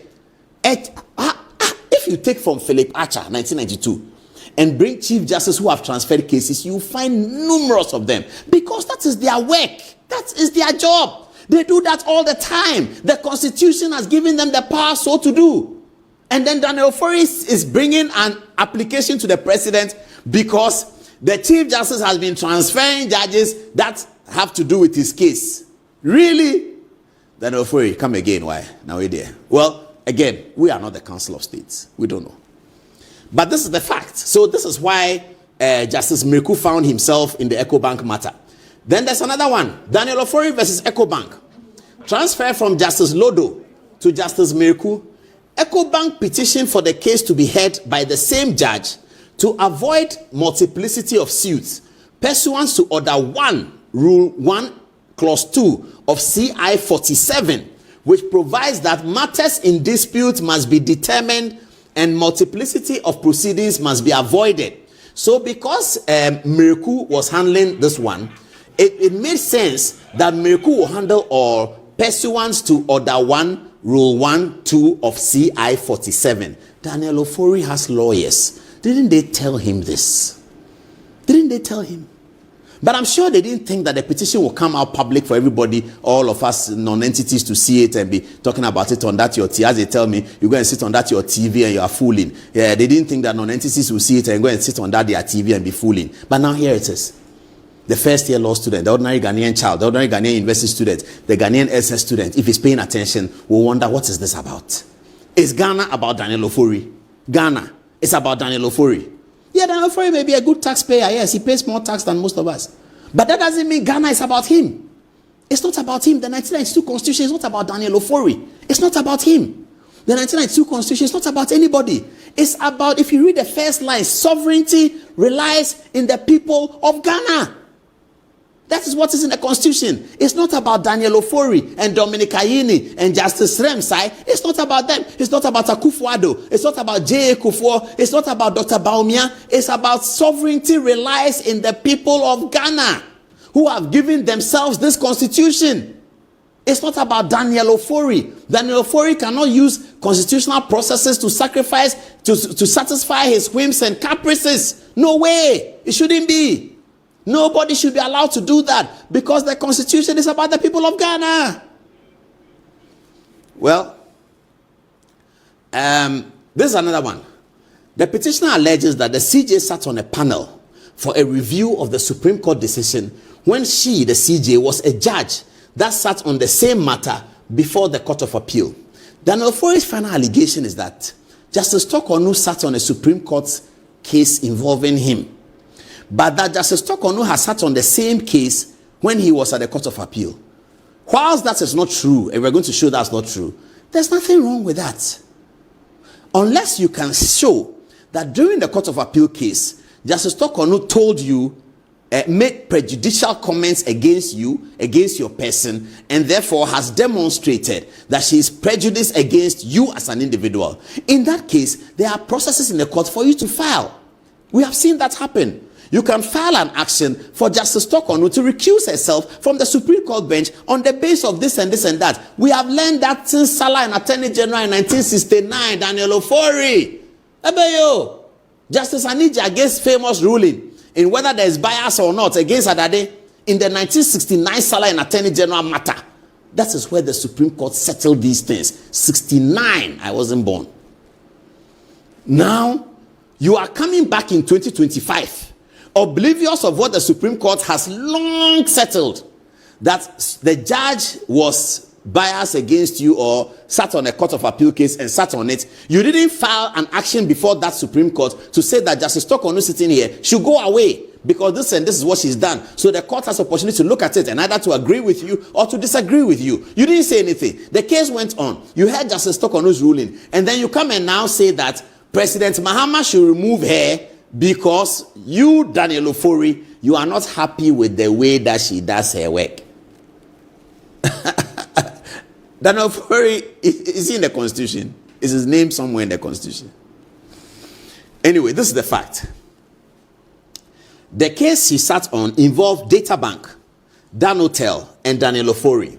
If you take from Philip Archer, 1992, and bring Chief Justice who have transferred cases, you find numerous of them. Because that is their work. That is their job. They do that all the time. The Constitution has given them the power so to do. And then Daniel Ofori is bringing an application to the president because the Chief Justice has been transferring judges that have to do with his case. Really? Then Ofori, come again. Why? Now we're there. Well, again, we are not the Council of States. We don't know. But this is the fact. So this is why Justice Miracle found himself in the EcoBank matter. Then there's another one. Daniel Ofori versus EcoBank. Transfer from Justice Lodo to Justice Miracle. EcoBank petitioned for the case to be heard by the same judge to avoid multiplicity of suits, pursuant to Order 1, Rule 1, Clause 2 of CI 47, which provides that matters in dispute must be determined and multiplicity of proceedings must be avoided. So because Miracle was handling this one, it made sense that Miracle will handle all pursuant to Order 1, Rule 1, 2 of CI 47. Daniel Ofori has lawyers. Didn't they tell him this? Didn't they tell him? But I'm sure they didn't think that the petition will come out public for everybody, all of us non-entities to see it and be talking about it on that your TV. As they tell me, you go and sit on that your TV and you are fooling. Yeah, they didn't think that non-entities will see it and go and sit on that their TV and be fooling. But now here it is. The first year law student, the ordinary Ghanaian child, the ordinary Ghanaian university student, the Ghanaian SS student, if he's paying attention, will wonder, what is this about? Is Ghana about Daniel Ofori? Ghana. It's about Daniel Ofori. Yeah, Daniel Ofori may be a good taxpayer. Yes, he pays more tax than most of us. But that doesn't mean Ghana is about him. It's not about him. The 1992 Constitution is not about Daniel Ofori. It's not about him. The 1992 Constitution is not about anybody. It's about, if you read the first line, sovereignty relies in the people of Ghana. That is what is in the Constitution. It's not about Daniel Ofori and Dominic Ayini and Justice Remsai. It's not about them. It's not about Akufo-Addo. It's not about J.A. Kufuor. It's not about Dr. Baumia. It's about sovereignty relies in the people of Ghana who have given themselves this Constitution. It's not about Daniel Ofori. Daniel Ofori cannot use constitutional processes to satisfy his whims and caprices. No way. It shouldn't be. Nobody should be allowed to do that because the Constitution is about the people of Ghana. Well, this is another one. The petitioner alleges that the CJ sat on a panel for a review of the Supreme Court decision when she, the CJ, was a judge that sat on the same matter before the Court of Appeal. Daniel Ofori's final allegation is that Justice Tokonu sat on a Supreme Court case involving him, but that Justice Tokonu has sat on the same case when he was at the Court of Appeal. Whilst that is not true, and we're going to show that's not true, there's nothing wrong with that. Unless you can show that during the Court of Appeal case, Justice Tokonu told you, made prejudicial comments against you, against your person, and therefore has demonstrated that she is prejudiced against you as an individual. In that case, there are processes in the court for you to file. We have seen that happen. You can file an action for Justice Tokonu to recuse herself from the Supreme Court bench on the basis of this and this and that. We have learned that since Salah and Attorney General in 1969, Daniel Ofori. Ebeyo, Justice Anija against famous ruling in whether there is bias or not against Adade in the 1969 Salah and Attorney General matter. That is where the Supreme Court settled these things. 69, I wasn't born. Now, you are coming back in 2025, oblivious of what the Supreme Court has long settled, that the judge was biased against you or sat on a Court of Appeal case and sat on it. You didn't file an action before that Supreme Court to say that Justice Tokonu sitting here should go away because this and this is what she's done. So the court has opportunity to look at it and either to agree with you or to disagree with you. You didn't say anything. The case went on. You heard Justice Tokonu's ruling, and then you come and now say that President Mahama should remove her because you, Daniel Ofori, you are not happy with the way that she does her work. Daniel Ofori is in the Constitution. Is his name somewhere in the Constitution? Anyway, this is the fact. The case he sat on involved Databank, Dan Hotel, and Daniel Ofori,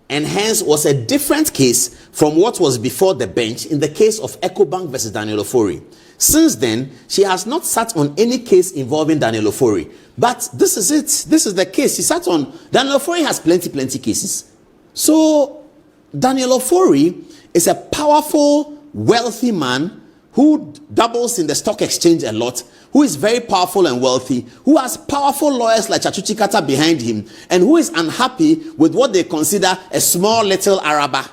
and hence was a different case from what was before the bench in the case of EcoBank versus Daniel Ofori. Since then, she has not sat on any case involving Daniel Ofori. But this is it. This is the case she sat on. Daniel Ofori has plenty cases. So Daniel Ofori is a powerful, wealthy man who doubles in the stock exchange a lot, who is very powerful and wealthy, who has powerful lawyers like Chachuchi Kata behind him, and who is unhappy with what they consider a small little Araba.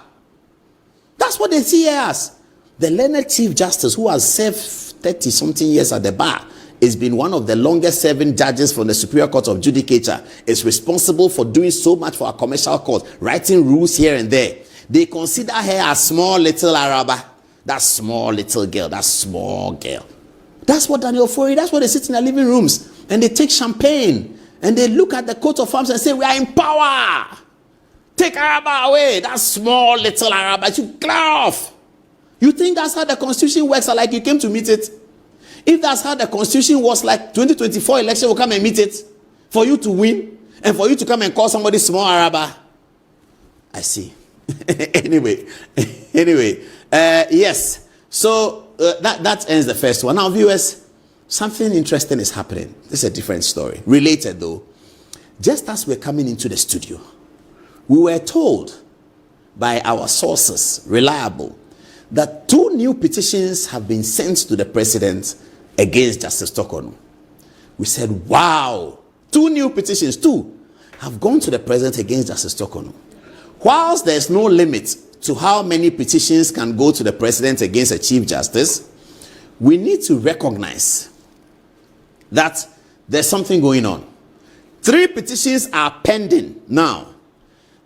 That's what they see here as. The learned Chief Justice, who has served 30-something years at the bar, has been one of the longest serving judges from the Superior Court of Judicature, is responsible for doing so much for our commercial court, writing rules here and there. They consider her a small little Araba. That small little girl, that small girl. That's what Daniel Ofori, that's what they sit in their living rooms and they take champagne and they look at the coat of arms and say, we are in power. Take Araba away. That small little Araba. You clear off. You think that's how the Constitution works, or like you came to meet it? If that's how the Constitution was, like 2024 election will come and meet it for you to win and for you to come and call somebody small Araba. I see. Anyway, yes. So that ends the first one. Now, viewers, something interesting is happening. This is a different story. Related though. Just as we're coming into the studio, we were told by our sources, reliable, that 2 new petitions have been sent to the president against Justice Tokonu. We said, wow, 2 new petitions, 2 have gone to the president against Justice Tokonu. Whilst there's no limit to how many petitions can go to the president against a chief justice, we need to recognize that there's something going on. 3 petitions are pending now.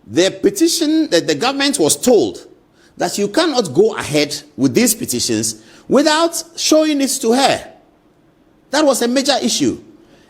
The petition that the government was told that you cannot go ahead with these petitions without showing it to her. That was a major issue.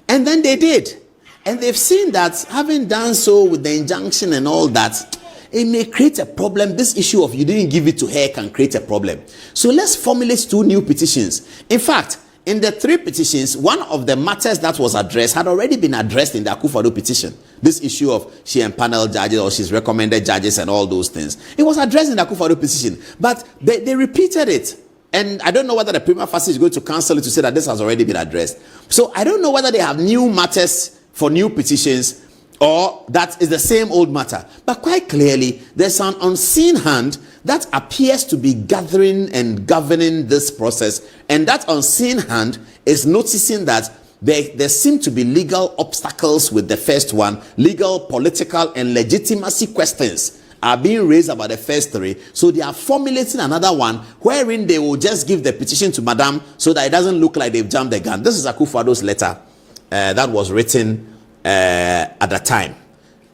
And then they did. And they've seen that having done so with the injunction and all that, it may create a problem. This issue of you didn't give it to her can create a problem. So let's formulate 2 new petitions. In fact, in the 3 petitions, one of the matters that was addressed had already been addressed in the Akufo-Addo petition. This issue of she empaneled judges or she's recommended judges and all those things. It was addressed in the Akufo-Addo petition, but they repeated it. And I don't know whether the prima facie is going to cancel it to say that this has already been addressed. So I don't know whether they have new matters for new petitions or that is the same old matter. But quite clearly, there's an unseen hand that appears to be gathering and governing this process, and that unseen hand is noticing that there seem to be legal obstacles with the first one. Legal, political, and legitimacy questions are being raised about the first three. So they are formulating another one wherein they will just give the petition to Madam so that it doesn't look like they've jumped the gun. This is Akufo-Addo's letter that was written at the time.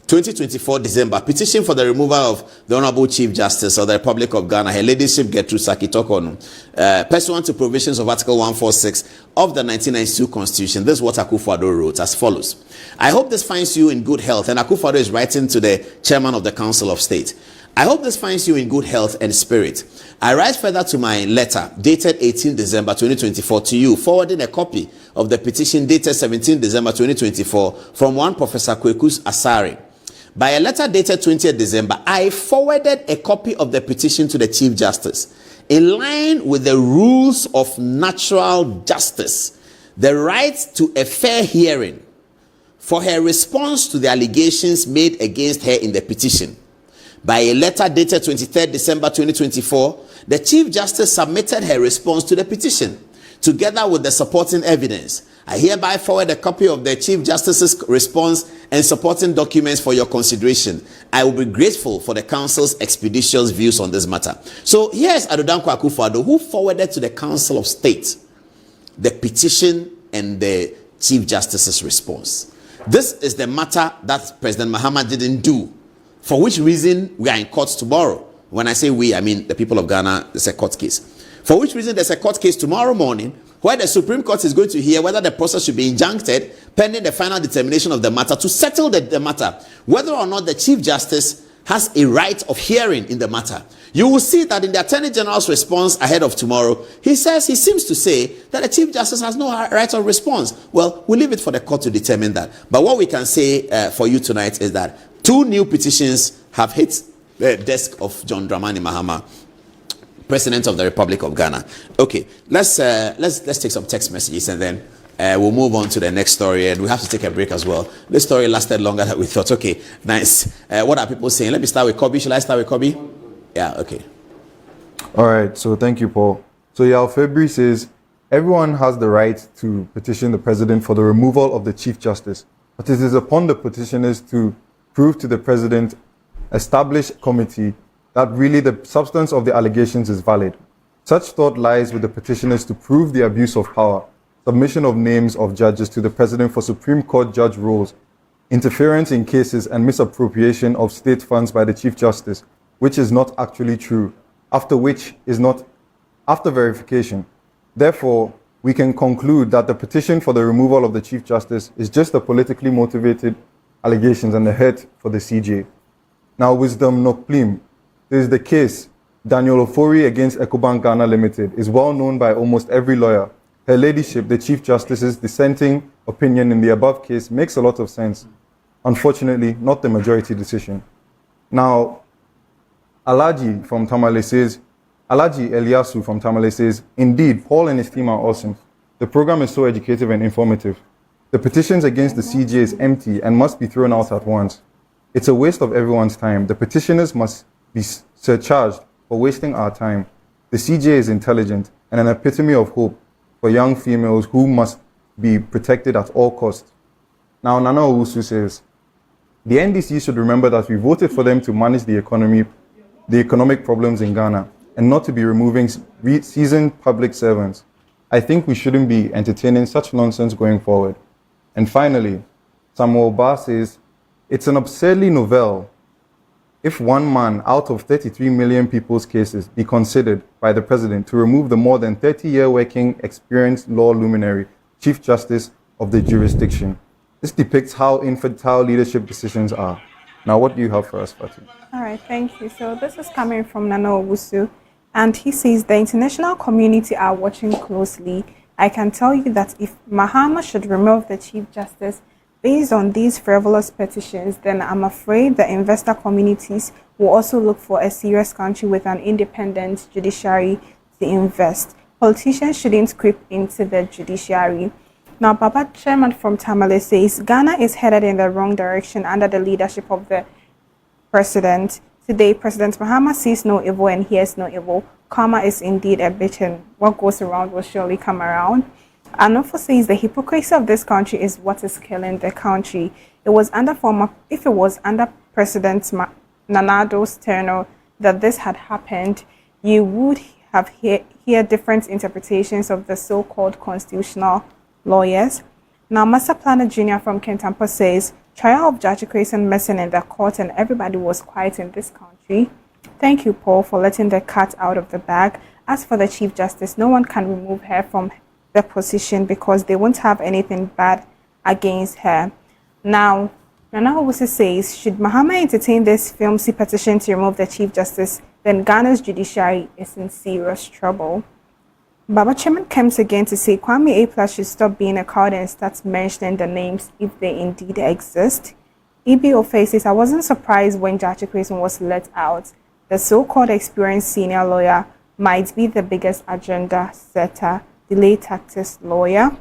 2024 December, petition for the removal of the Honorable Chief Justice of the Republic of Ghana, Her Ladyship Gertrude Saki-Tokonu, pursuant to provisions of Article 146 of the 1992 Constitution. This is what Akufo-Addo wrote as follows. I hope this finds you in good health. And Akufo-Addo is writing to the Chairman of the Council of State. I hope this finds you in good health and spirit. I write further to my letter dated 18 December 2024 to you, forwarding a copy of the petition dated 17 December 2024 from one Professor Kweku Asare. By a letter dated 20th December, I forwarded a copy of the petition to the Chief Justice. In line with the rules of natural justice, the right to a fair hearing for her response to the allegations made against her in the petition. By a letter dated 23rd December 2024, the Chief Justice submitted her response to the petition, together with the supporting evidence. I hereby forward a copy of the Chief Justice's response and supporting documents for your consideration. I will be grateful for the Council's expeditious views on this matter. So here's Adodankwa Akufo-Addo, who forwarded to the Council of State the petition and the Chief Justice's response. This is the matter that President Mahama didn't do, for which reason we are in court tomorrow. When I say we, I mean the people of Ghana. It's a court case. For which reason there's a court case tomorrow morning where the Supreme Court is going to hear whether the process should be injuncted pending the final determination of the matter to settle the matter, whether or not the Chief Justice has a right of hearing in the matter. You will see that in the Attorney General's response ahead of tomorrow, he seems to say that the Chief Justice has no right of response. Well, we'll leave it for the court to determine that. But what we can say for you tonight is that 2 new petitions have hit the desk of John Dramani Mahama, President of the Republic of Ghana. Okay, let's take some text messages and then we'll move on to the next story, and we have to take a break as well. This story lasted longer than we thought. Okay, nice. What are people saying? Let me start with Kobe. Shall I start with Kobe? Yeah, okay. All right, so thank you, Paul. So Yao February says, everyone has the right to petition the president for the removal of the Chief Justice, but it is upon the petitioners to prove to the president, establish a committee, that really the substance of the allegations is valid. Such thought lies with the petitioners to prove the abuse of power, submission of names of judges to the president for Supreme Court judge roles, interference in cases, and misappropriation of state funds by the Chief Justice, which is not actually true, after verification. Therefore, we can conclude that the petition for the removal of the Chief Justice is just a politically motivated allegations and a hurt for the CJ. Now, Wisdom Nokplim, there is the case, Daniel Ofori against Ecobank Ghana Limited, is well known by almost every lawyer. Her Ladyship, the Chief Justice's dissenting opinion in the above case makes a lot of sense. Unfortunately, not the majority decision. Now, Alaji from Tamale says, Alaji Eliasu from Tamale says, indeed, Paul and his team are awesome. The program is so educative and informative. The petitions against the CJ is empty and must be thrown out at once. It's a waste of everyone's time. The petitioners must be surcharged for wasting our time. The CJ is intelligent and an epitome of hope for young females who must be protected at all costs. Now, Nana Owusu says, the NDC should remember that we voted for them to manage the economic problems in Ghana and not to be removing seasoned public servants. I think we shouldn't be entertaining such nonsense going forward. And finally, Samuel Ba says, it's an absurdly novel if one man out of 33 million people's cases be considered by the president to remove the more than 30-year working experienced law luminary, Chief Justice of the jurisdiction. This depicts how infantile leadership decisions are. Now, what do you have for us, Fatih? All right, thank you. So this is coming from Nana Owusu, and he says the international community are watching closely. I can tell you that if Mahama should remove the Chief Justice based on these frivolous petitions, then I'm afraid the investor communities will also look for a serious country with an independent judiciary to invest. Politicians shouldn't creep into the judiciary. Now, Baba Chairman from Tamale says, Ghana is headed in the wrong direction under the leadership of the president. Today, President Mahama sees no evil and hears no evil. Karma is indeed a bitch, and what goes around will surely come around. Anofo says the hypocrisy of this country is what is killing the country. If it was under President Nanado's tenure that this had happened, you would have hear different interpretations of the so-called constitutional lawyers. Now, Master Planner Jr. from Kentampo says, trial of Judge Grayson missing in the court and everybody was quiet in this country. Thank you, Paul, for letting the cat out of the bag. As for the Chief Justice, no one can remove her from the position because they won't have anything bad against her. Now, Nana Owusu says, should Mahama entertain this filmy petition to remove the Chief Justice, then Ghana's judiciary is in serious trouble. Baba Chairman comes again to say Kwame A+ should stop being a coward and start mentioning the names if they indeed exist. EBO faces, I wasn't surprised when Judge Grayson was let out. The so-called experienced senior lawyer might be the biggest agenda setter, delay tactics lawyer.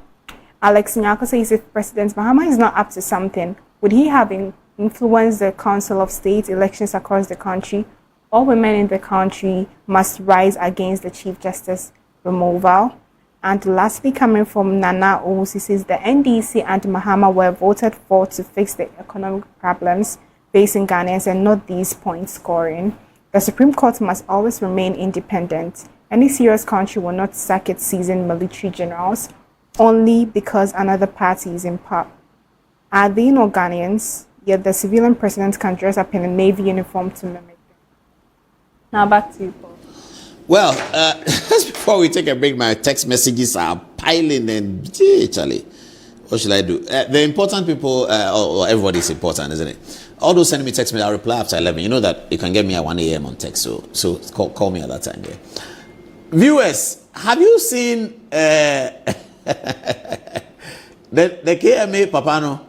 Alex Nyako says if President Mahama is not up to something, would he have influenced the Council of State elections across the country? All women in the country must rise against the Chief Justice removal. And lastly, coming from Nana Owusu, says the NDC and Mahama were voted for to fix the economic problems facing Ghanaians and not these point scoring. The Supreme Court must always remain independent. Any serious country will not sack its seasoned military generals only because another party is in power. Are they no Ghanaians? Yet the civilian president can dress up in a navy uniform to mimic them. Now back to you, Paul. Well, just before we take a break, my text messages are piling and gee, Charlie, what should I do? The important people, or everybody's important, isn't it? All those sending me text, I'll reply after 11. You know that you can get me at 1 a.m. on text, so call me at that time. Yeah. Viewers, have you seen the KMA Papano?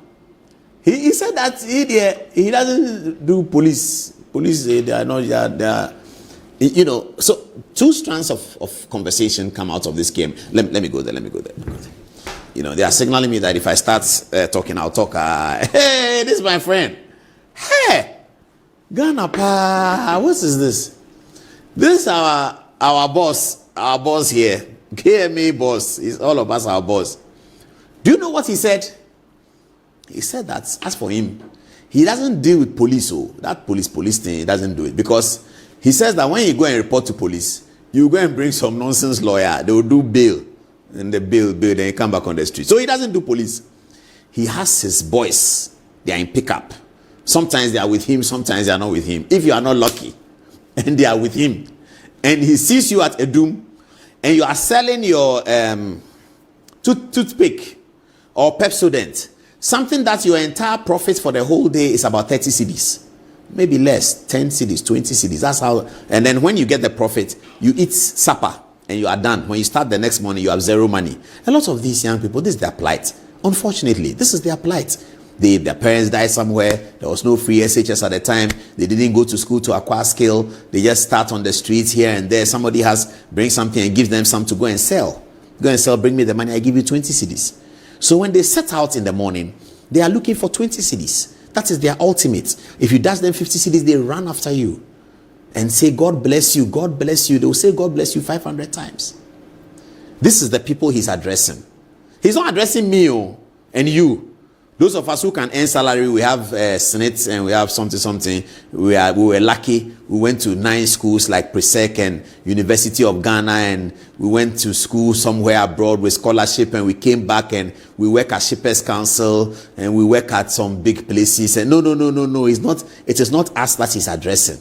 He said that he doesn't do police. They are not, they are, you know. So two strands of conversation come out of this game. Let me go there. You know, they are signaling me that if I start talking, I'll talk. Hey, this is my friend. Hey, Ghana pa, what is this? This is our boss here. KMA boss. Is all of us our boss. Do you know what he said? He said that as for him, he doesn't deal with police. So that police thing, he doesn't do it because he says that when you go and report to police, you go and bring some nonsense lawyer. They will do bail, and the bail, then you come back on the street. So he doesn't do police. He has his boys. They are in pickup. Sometimes they are with him. Sometimes they are not with him. If you are not lucky, and they are with him, and he sees you at Adom, and you are selling your toothpick or Pepsodent, something that your entire profit for the whole day is about 30 cedis, maybe less, 10 cedis, 20 cedis. That's how. And then when you get the profit, you eat supper and you are done. When you start the next morning, you have zero money. A lot of these young people, this is their plight. Unfortunately, this is their plight. Their parents died somewhere. There was no free SHS at the time. They didn't go to school to acquire skill. They just start on the streets here and there. Somebody bring something and give them some to go and sell. Go and sell, bring me the money, I give you 20 cedis. So when they set out in the morning, they are looking for 20 cedis. That is their ultimate. If you dash them 50 cedis, they run after you and say, God bless you, God bless you. They will say, God bless you 500 times. This is the people he's addressing. He's not addressing me and you. Those of us who can earn salary, we have SNIT and we have something. We were lucky. We went to 9 schools like Presec and University of Ghana, and we went to school somewhere abroad with scholarship, and we came back and we work at Shippers Council and we work at some big places. And no, it's not. It is not us that he's addressing,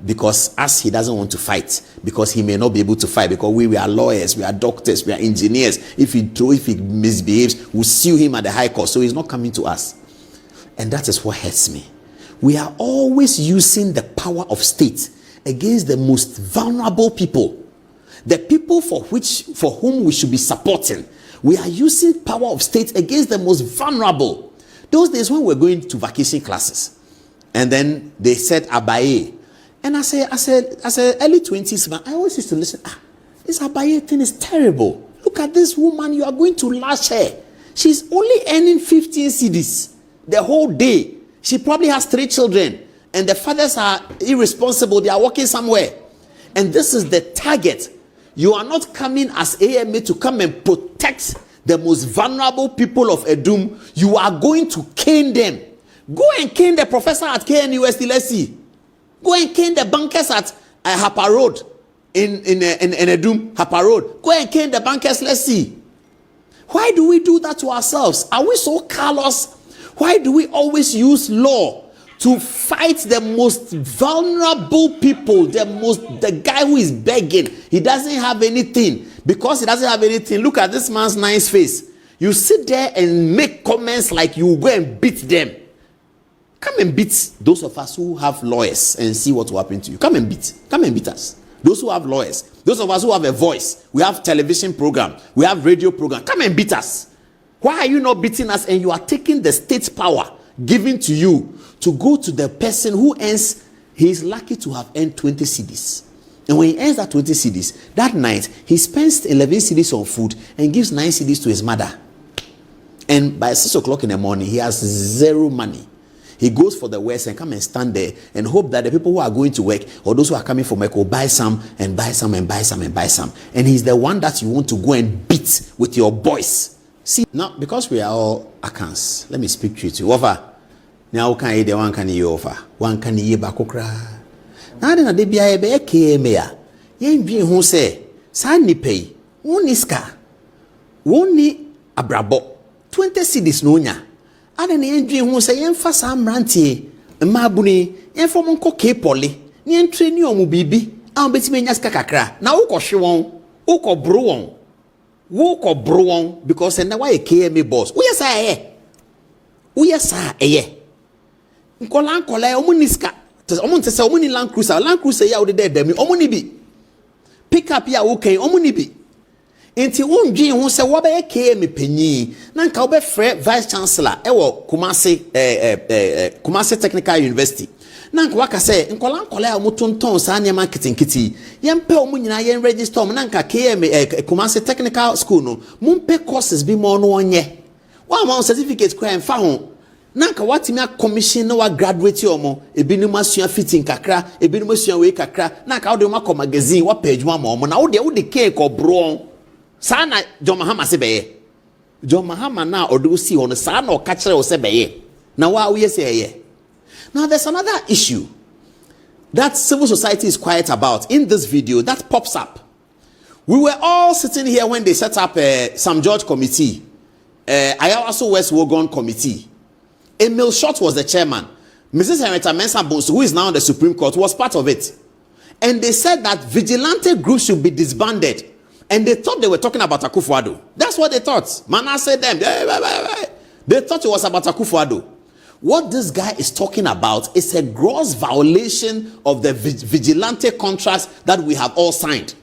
because us he doesn't want to fight, because he may not be able to fight, because we are lawyers, we are doctors, we are engineers. If he misbehaves, we'll sue him at the high court. So he's not coming to us, and that is what hurts me. We are always using the power of state against the most vulnerable people, the people for whom we should be supporting. We are using power of state against the most vulnerable. Those days when we're going to vacation classes, and then they said Abaye. And I said, early 20s, man, I always used to listen. This Abaye thing is terrible. Look at this woman, you are going to lash her. She's only earning 15 cedis the whole day. She probably has 3 children. and the fathers are irresponsible. They are working somewhere. And this is the target. You are not coming as AMA to come and protect the most vulnerable people of Edom. You are going to cane them. Go and cane the professor at KNUST. Let's see. Go and cane the bankers at Hapa Road in Edom, Hapa Road. Go and cane the bankers. Let's see. Why do we do that to ourselves? Are we so callous? Why do we always use law to fight the most vulnerable people? The guy who is begging, he doesn't have anything. Because he doesn't have anything, look at this man's nice face. You sit there and make comments like you go and beat them. Come and beat those of us who have lawyers and see what will happen to you. Come and beat us. Those who have lawyers, those of us who have a voice, we have television program, we have radio program. Come and beat us. Why are you not beating us? And you are taking the state power given to you to go to the person who earns, he is lucky to have earned 20 cedis. And when he earns that 20 cedis, that night, he spends 11 cedis on food and gives 9 cedis to his mother. And by 6 o'clock in the morning, he has zero money. He goes for the West and come and stand there and hope that the people who are going to work or those who are coming from work will buy some and buy some and buy some and buy some. And he's the one that you want to go and beat with your boys. See, now, because we are all accounts, let me speak to you. Offer. Now, can you the one can you offer? One can you bakokra? Now, then, they be a KMA. Yen be who say, Sandy pay, one iska, one ni abrabo, 20 cedis nonya. Ada na yendwe hu se yemfa sa mrantie mabuni yemfa monko kepoli ne yentreni omu bibi a obetime nya sika kakra na ukɔhwe won ukɔbro won because na why KMA boss wo yesa eye nkola omu niska omu ntese omu ni Land Cruiser ya wo de demi omu ni bi pick up ya wo kan omu ni bi enti wondwen ho se wo be KMA panyi na nka wo be frɛ vice chancellor ewo Kumasi Technical University na nka waka se nkola ya mutonton sa nyama kitinkiti yempe omu nyina yen register omu na nka KMA Kumasi Technical School no mumpe courses bi mo no onye wa ma certificate kra emfa ho na nka watimi a commission na wa graduate omo ebinim asua fitting kakra ebinim asua we kakra na nka wo de ma magazine wa page ma omo na wo de cake obro sana John Mahama se beye John Mahama na odo si hono sana o ka kire o se beye na wa wo yesi eye. Now there's another issue that civil society is quiet about in this video that pops up. We were all sitting here when they set up Sam George committee, Ayawaso West Wogon committee. Emil Short was the chairman. Mrs. Henrietta Mensah Bonsu, who is now on the Supreme Court, was part of it. And they said that vigilante groups should be disbanded. And they thought they were talking about Akufo-Addo. That's what they thought. Mana said them. They thought it was about Akufo-Addo. What this guy is talking about is a gross violation of the vigilante contracts that we have all signed.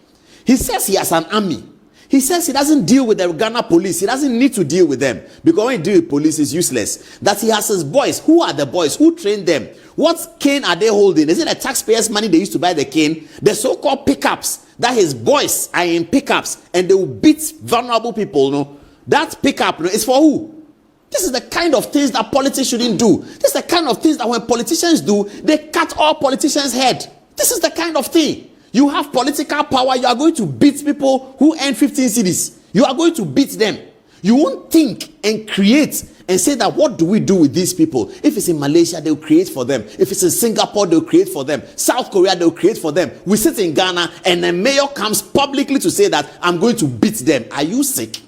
He says he has an army. He says he doesn't deal with the Ghana police. He doesn't need to deal with them. Because when you deal with police, it's useless. That he has his boys. Who are the boys? Who trained them? What cane are they holding? Is it the taxpayers' money they used to buy the cane? The so-called pickups. That his boys are in pickups. And they will beat vulnerable people. No? That pickup is for who? This is the kind of things that politics shouldn't do. This is the kind of things that when politicians do, they cut all politicians' head. This is the kind of thing. You have political power, you are going to beat people who earn 15 cedis. You are going to beat them. You won't think and create and say that what do we do with these people? If it's in Malaysia, they'll create for them. If it's in Singapore, they'll create for them. South Korea, they'll create for them. We sit in Ghana and the mayor comes publicly to say that I'm going to beat them. Are you sick?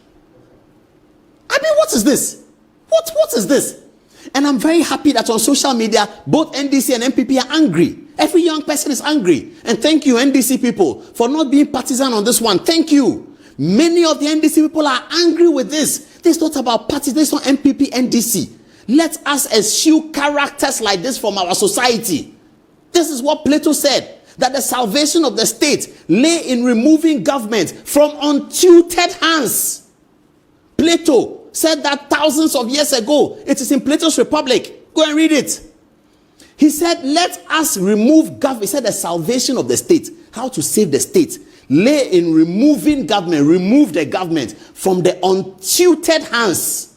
I mean, what is this? What is this? And I'm very happy that on social media, both NDC and MPP are angry. Every young person is angry. And thank you, NDC people, for not being partisan on this one. Thank you. Many of the NDC people are angry with this. This is not about parties. This is not MPP, NDC. Let us eschew characters like this from our society. This is what Plato said, that the salvation of the state lay in removing government from untutored hands. Plato said that thousands of years ago. It is in Plato's Republic. Go and read it. He said, let us remove government. He said the salvation of the state, how to save the state, lay in removing government, remove the government from the untutored hands,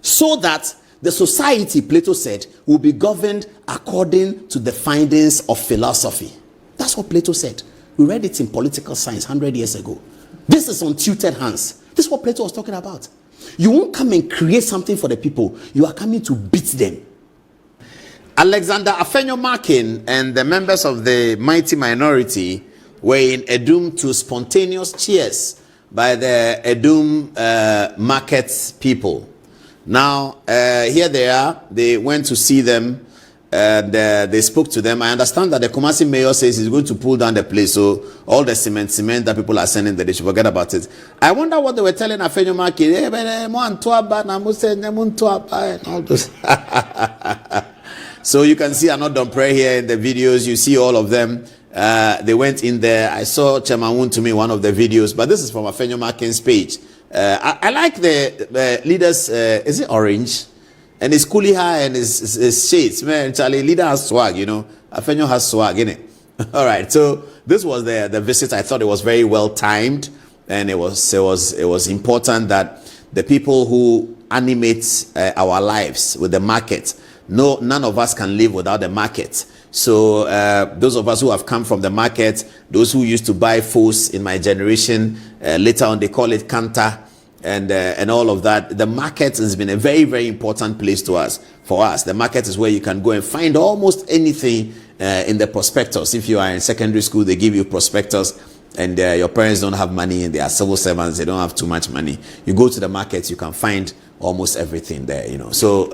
so that The society, Plato said, will be governed according to the findings of philosophy. That's what Plato said. We read it in Political Science 100 years ago. This is untutored hands. This is what Plato was talking about. You won't come and create something for the people. You are coming to beat them. Alexander Afenyo-Markin and the members of the mighty minority were in Adom to spontaneous cheers by the Adom market people. Now, here they are. They went to see them and they spoke to them. I understand that the Kumasi mayor says he's going to pull down the place, so all the cement that people are sending there, they should forget about it. I wonder what they were telling Afenyo-Markin. And all those. So you can see Adom Otchere here in the videos. You see all of them. They went in there. I saw Chairman Wontumi one of the videos, but this is from Afenyo-Markin's page. I like the leaders. Is it orange? And his coolie hair and his shades. Man, Charlie, leader has swag, you know. Afenyo has swag, innit? All right. So this was the visit. I thought it was very well timed, and it was important that the people who animate our lives with the market. No, none of us can live without the market. So those of us who have come from the market, those who used to buy foods in my generation, later on they call it Kanta, and all of that. The market has been a very, very important place to us. For us, the market is where you can go and find almost anything in the prospectus. If you are in secondary school, they give you prospectus, and your parents don't have money and they are civil servants, they don't have too much money. You go to the market, you can find almost everything there, you know. So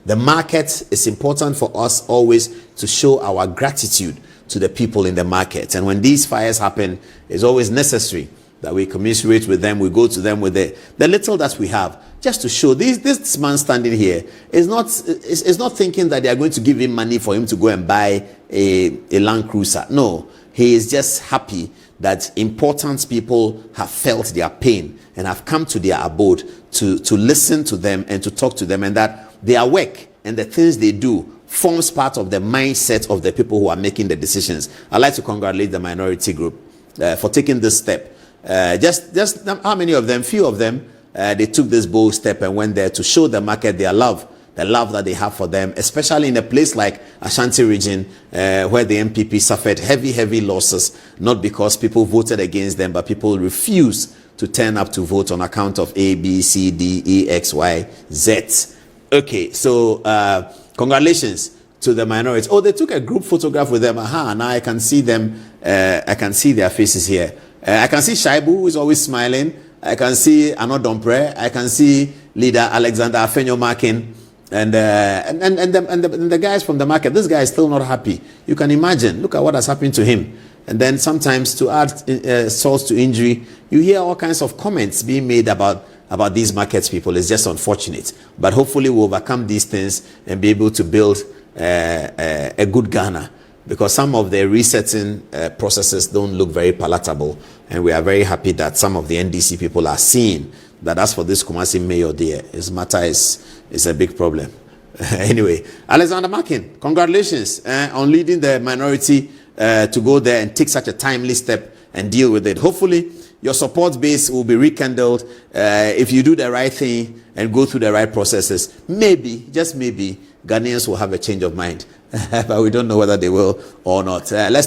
the market is important for us always to show our gratitude to the people in the market. And when these fires happen, it's always necessary that we commiserate with them. We go to them with the little that we have, just to show this man standing here is not thinking that they are going to give him money for him to go and buy a Land Cruiser. No, he is just happy that important people have felt their pain and have come to their abode to listen to them and to talk to them, and that their work and the things they do forms part of the mindset of the people who are making the decisions. I'd like to congratulate the minority group for taking this step. Just how many of them? Few of them, they took this bold step and went there to show the market their love, the love that they have for them, especially in a place like Ashanti region, where the MPP suffered heavy losses, not because people voted against them, but people refused to turn up to vote on account of A, B, C, D, E, X, Y, Z. Okay, so congratulations to the minorities. Oh, they took a group photograph with them. Now I can see them. I can see their faces here. I can see Shaibu, who is always smiling. I can see Adom Otchere. I can see leader Alexander Afenyo-Markin, and the guys from the market. This guy is still not happy. You can imagine. Look at what has happened to him. And then sometimes, to add salt to injury, you hear all kinds of comments being made about these markets people. It's just unfortunate. But hopefully we'll overcome these things and be able to build a good Ghana, because some of the resetting processes don't look very palatable, and we are very happy that some of the NDC people are seeing that as for this Kumasi mayor there, his matter is a big problem. Anyway, Alexander Markin, congratulations on leading the minority to go there and take such a timely step and deal with it. Hopefully your support base will be rekindled if you do the right thing and go through the right processes. Maybe, just maybe, Ghanaians will have a change of mind. But we don't know whether they will or not. Let's take